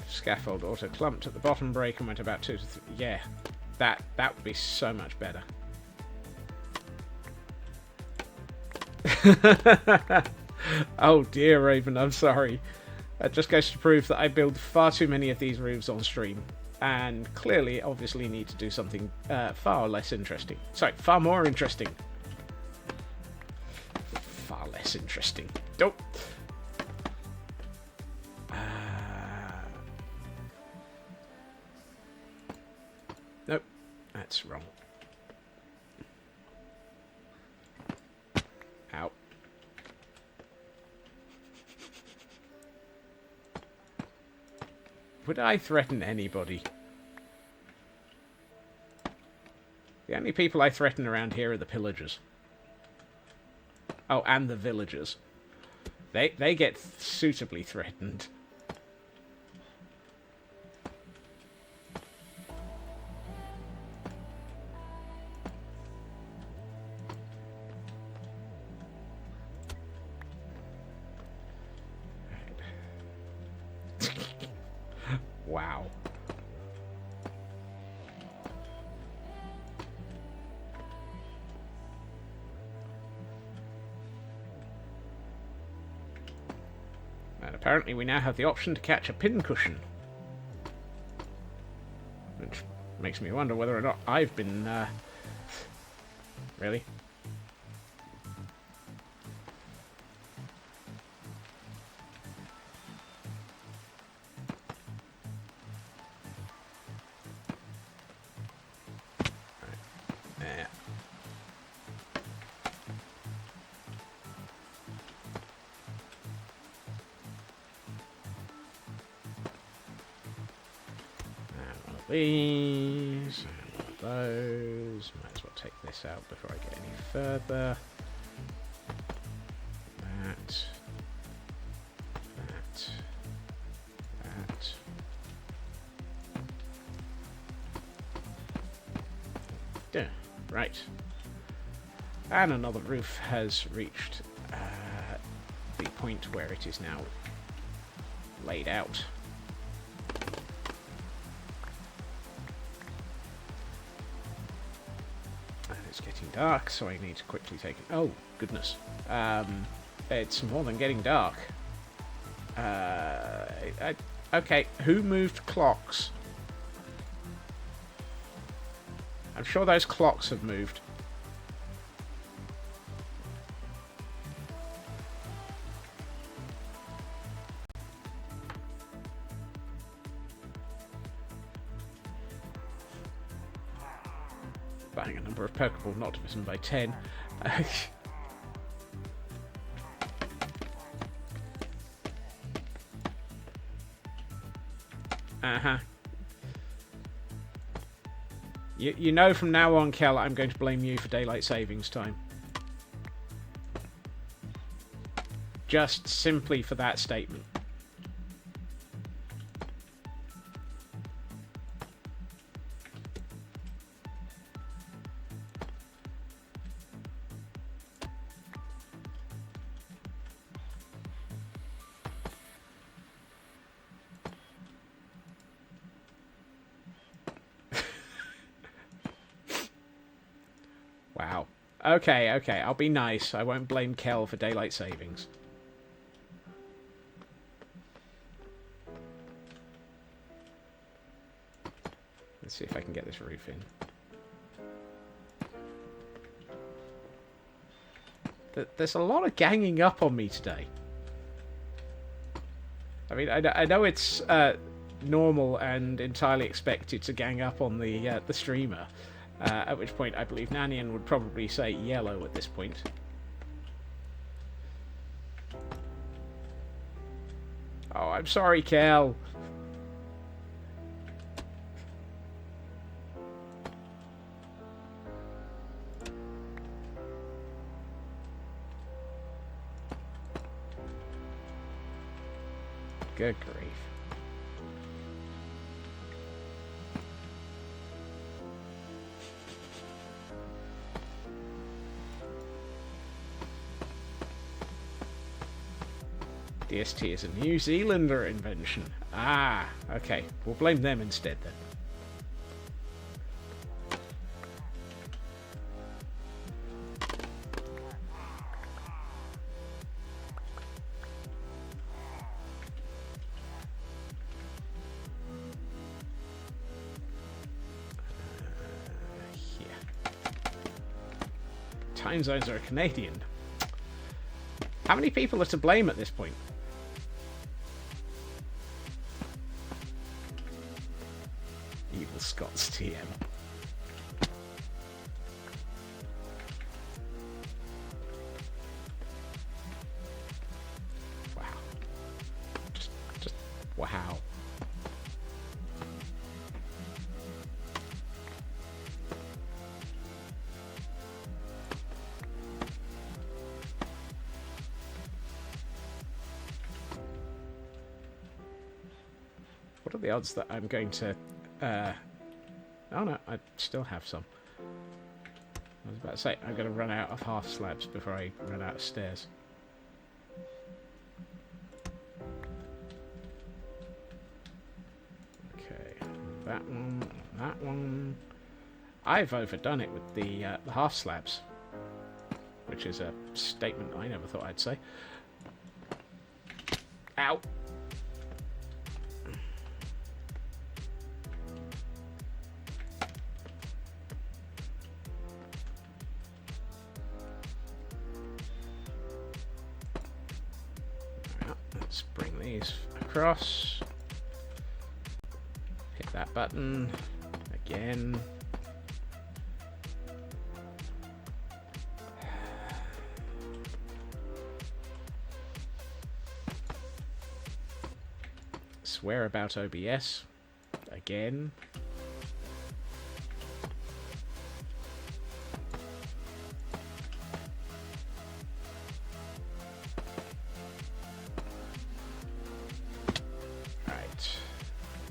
Scaffold auto clumped at the bottom break and went about 2 to 3. Yeah, that would be so much better. Oh dear, Raven, I'm sorry. That just goes to prove that I build far too many of these roofs on stream, and clearly, obviously, need to do something far less interesting. Sorry, far more interesting. Far less interesting. Nope. Nope, that's wrong. would I threaten anybody? The only people I threaten around here are the pillagers. Oh, and the villagers. They get suitably threatened. Wow. And apparently we now have the option to catch a pincushion. Which makes me wonder whether or not I've been, really? These, and one of those. Might as well take this out before I get any further. That. Yeah, right. And another roof has reached the point where it is now laid out. It's getting dark, so I need to quickly take it. Oh, goodness. It's more than getting dark. Okay, who moved clocks? I'm sure those clocks have moved. Buying a number of Pokeball not division by 10. Uh-huh. You know from now on, Kel, I'm going to blame you for daylight savings time. Just simply for that statement. Wow. Okay, I'll be nice. I won't blame Kel for daylight savings. Let's see if I can get this roof in. There's a lot of ganging up on me today. I mean, I know it's normal and entirely expected to gang up on the streamer. At which point, I believe Nanian would probably say yellow at this point. Oh, I'm sorry, Kel. Good grief. DST is a New Zealander invention. Ah, okay. We'll blame them instead then. Here. Time zones are Canadian. How many people are to blame at this point? Evil Scots TM. Wow. Just wow. What are the odds that I'm going to... oh no, I still have some. I was about to say, I'm going to run out of half slabs before I run out of stairs. Okay, that one, that one. I've overdone it with the half slabs, which is a statement I never thought I'd say. Ow! Let's bring these across. Hit that button again. Swear about OBS again. Right,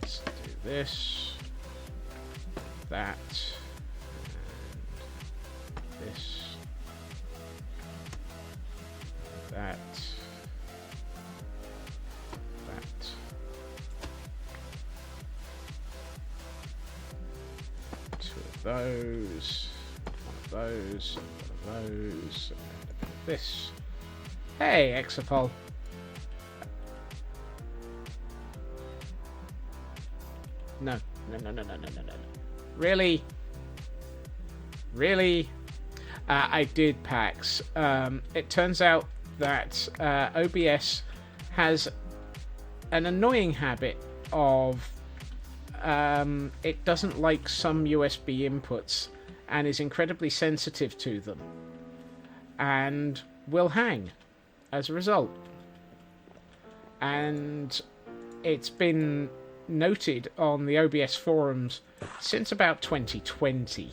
let's do this, that, and this, that. Those, one of those, one of those, and a bit of this. Hey, Exapol. No. Really? Really? I did packs. It turns out that OBS has an annoying habit of it doesn't like some USB inputs and is incredibly sensitive to them and will hang as a result. And it's been noted on the OBS forums since about 2020.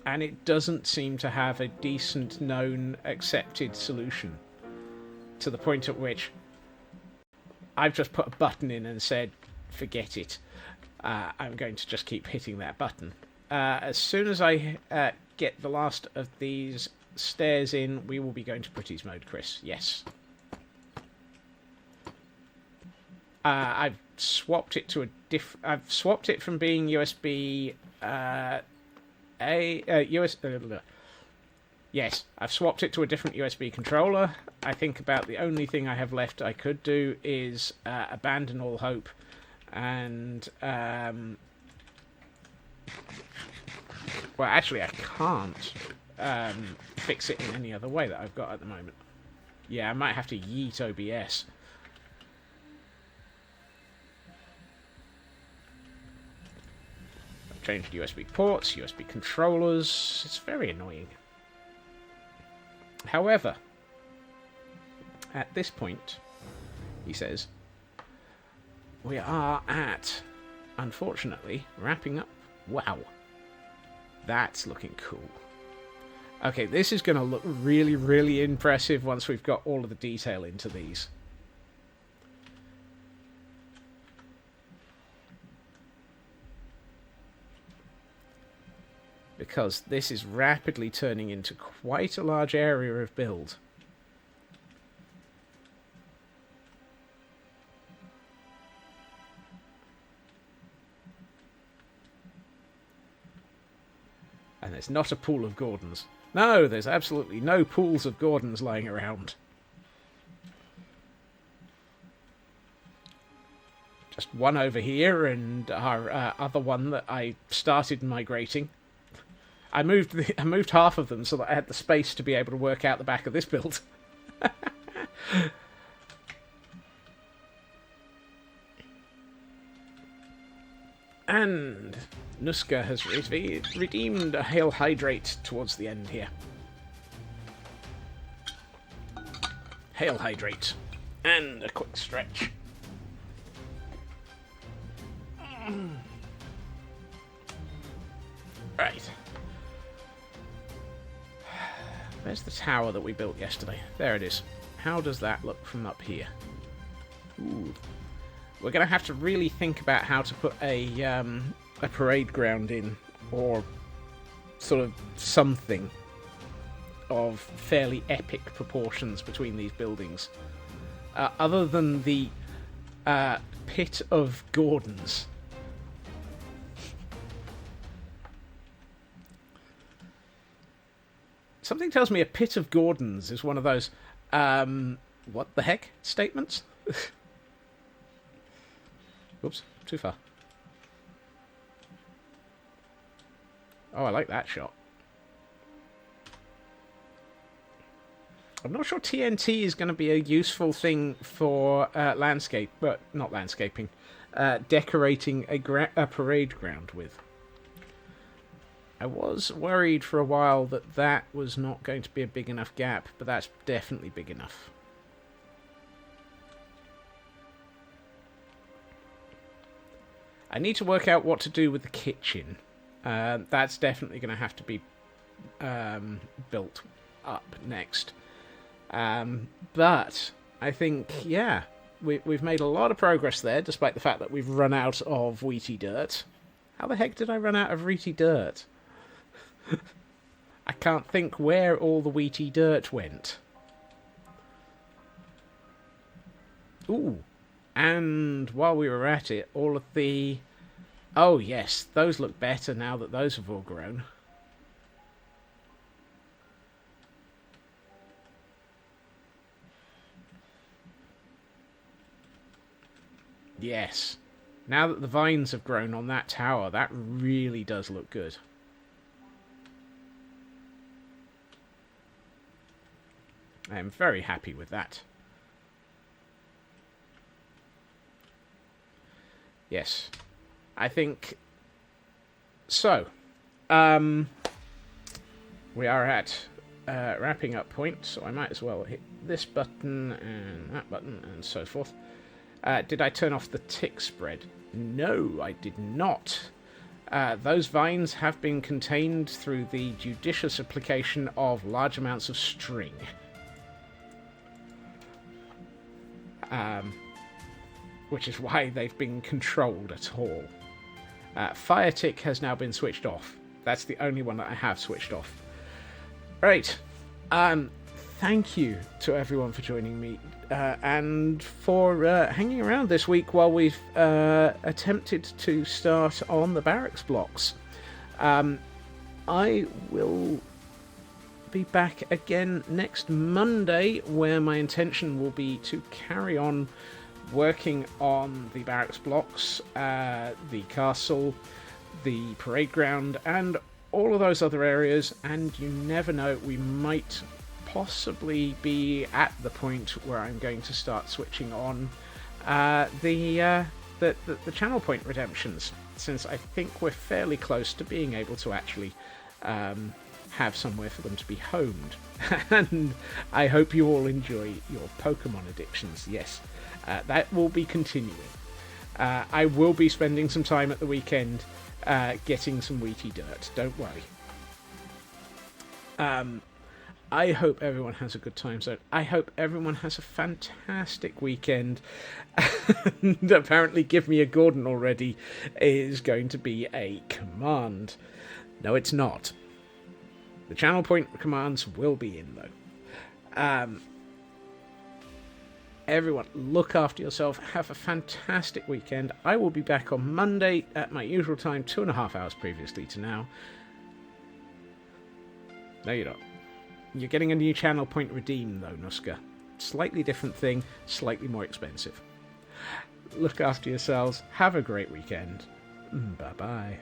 And it doesn't seem to have a decent, known, accepted solution, to the point at which I've just put a button in and said, forget it. I'm going to just keep hitting that button. As soon as I get the last of these stairs in, we will be going to Pretty's mode, Chris. Yes. I've swapped it to a I've swapped it from being USB Yes, I've swapped it to a different USB controller. I think about the only thing I have left I could do is abandon all hope and... well, actually, I can't fix it in any other way that I've got at the moment. Yeah, I might have to yeet OBS. I've changed USB ports, USB controllers. It's very annoying. However, at this point, he says, we are at, unfortunately, wrapping up. Wow. That's looking cool. Okay, this is going to look really, really impressive once we've got all of the detail into these. Because this is rapidly turning into quite a large area of build. And there's not a pool of Gordons. No, there's absolutely no pools of Gordons lying around. Just one over here and our other one that I started migrating. I moved half of them so that I had the space to be able to work out the back of this build. And Nuska has redeemed a Hail Hydrate towards the end here. Hail Hydrate. And a quick stretch. Right. Where's the tower that we built yesterday? There it is. how does that look from up here? Ooh. We're going to have to really think about how to put a parade ground in, or sort of something of fairly epic proportions between these buildings. Other than the pit of Gordons. Something tells me a pit of Gordons is one of those what the heck statements. Oops, too far. Oh, I like that shot. I'm not sure TNT is going to be a useful thing for landscape, but not landscaping, decorating a parade ground with. I was worried for a while that that was not going to be a big enough gap, but that's definitely big enough. I need to work out what to do with the kitchen. That's definitely going to have to be built up next. But I think, yeah, we've made a lot of progress there, despite the fact that we've run out of wheaty dirt. How the heck did I run out of wheaty dirt? I can't think where all the wheaty dirt went. Ooh. And while we were at it, all of the... Oh, yes, those look better now that those have all grown. Yes. Now that the vines have grown on that tower, that really does look good. I am very happy with that. Yes. I think... So. We are at wrapping up point, so I might as well hit this button and that button and so forth. Did I turn off the tick spread? No, I did not. Those vines have been contained through the judicious application of large amounts of string. Which is why they've been controlled at all. Fire tick has now been switched off. That's the only one that I have switched off. Right. Thank you to everyone for joining me and for hanging around this week while we've attempted to start on the barracks blocks. I will be back again next Monday, where my intention will be to carry on working on the barracks blocks, the castle, the parade ground, and all of those other areas. And you never know, we might possibly be at the point where I'm going to start switching on the channel point redemptions, since I think we're fairly close to being able to actually have somewhere for them to be homed. And I hope you all enjoy your Pokemon addictions. Yes, that will be continuing. I will be spending some time at the weekend getting some wheaty dirt, don't worry. I hope everyone has a good time zone. I hope everyone has a fantastic weekend. And apparently Give Me a Gordon already is going to be a command. No, it's not. The channel point commands will be in, though. Everyone, look after yourself. Have a fantastic weekend. I will be back on Monday at my usual time, 2.5 hours previously to now. No, you're not. You're getting a new channel point redeem, though, Nuska. Slightly different thing, slightly more expensive. Look after yourselves. Have a great weekend. Bye-bye.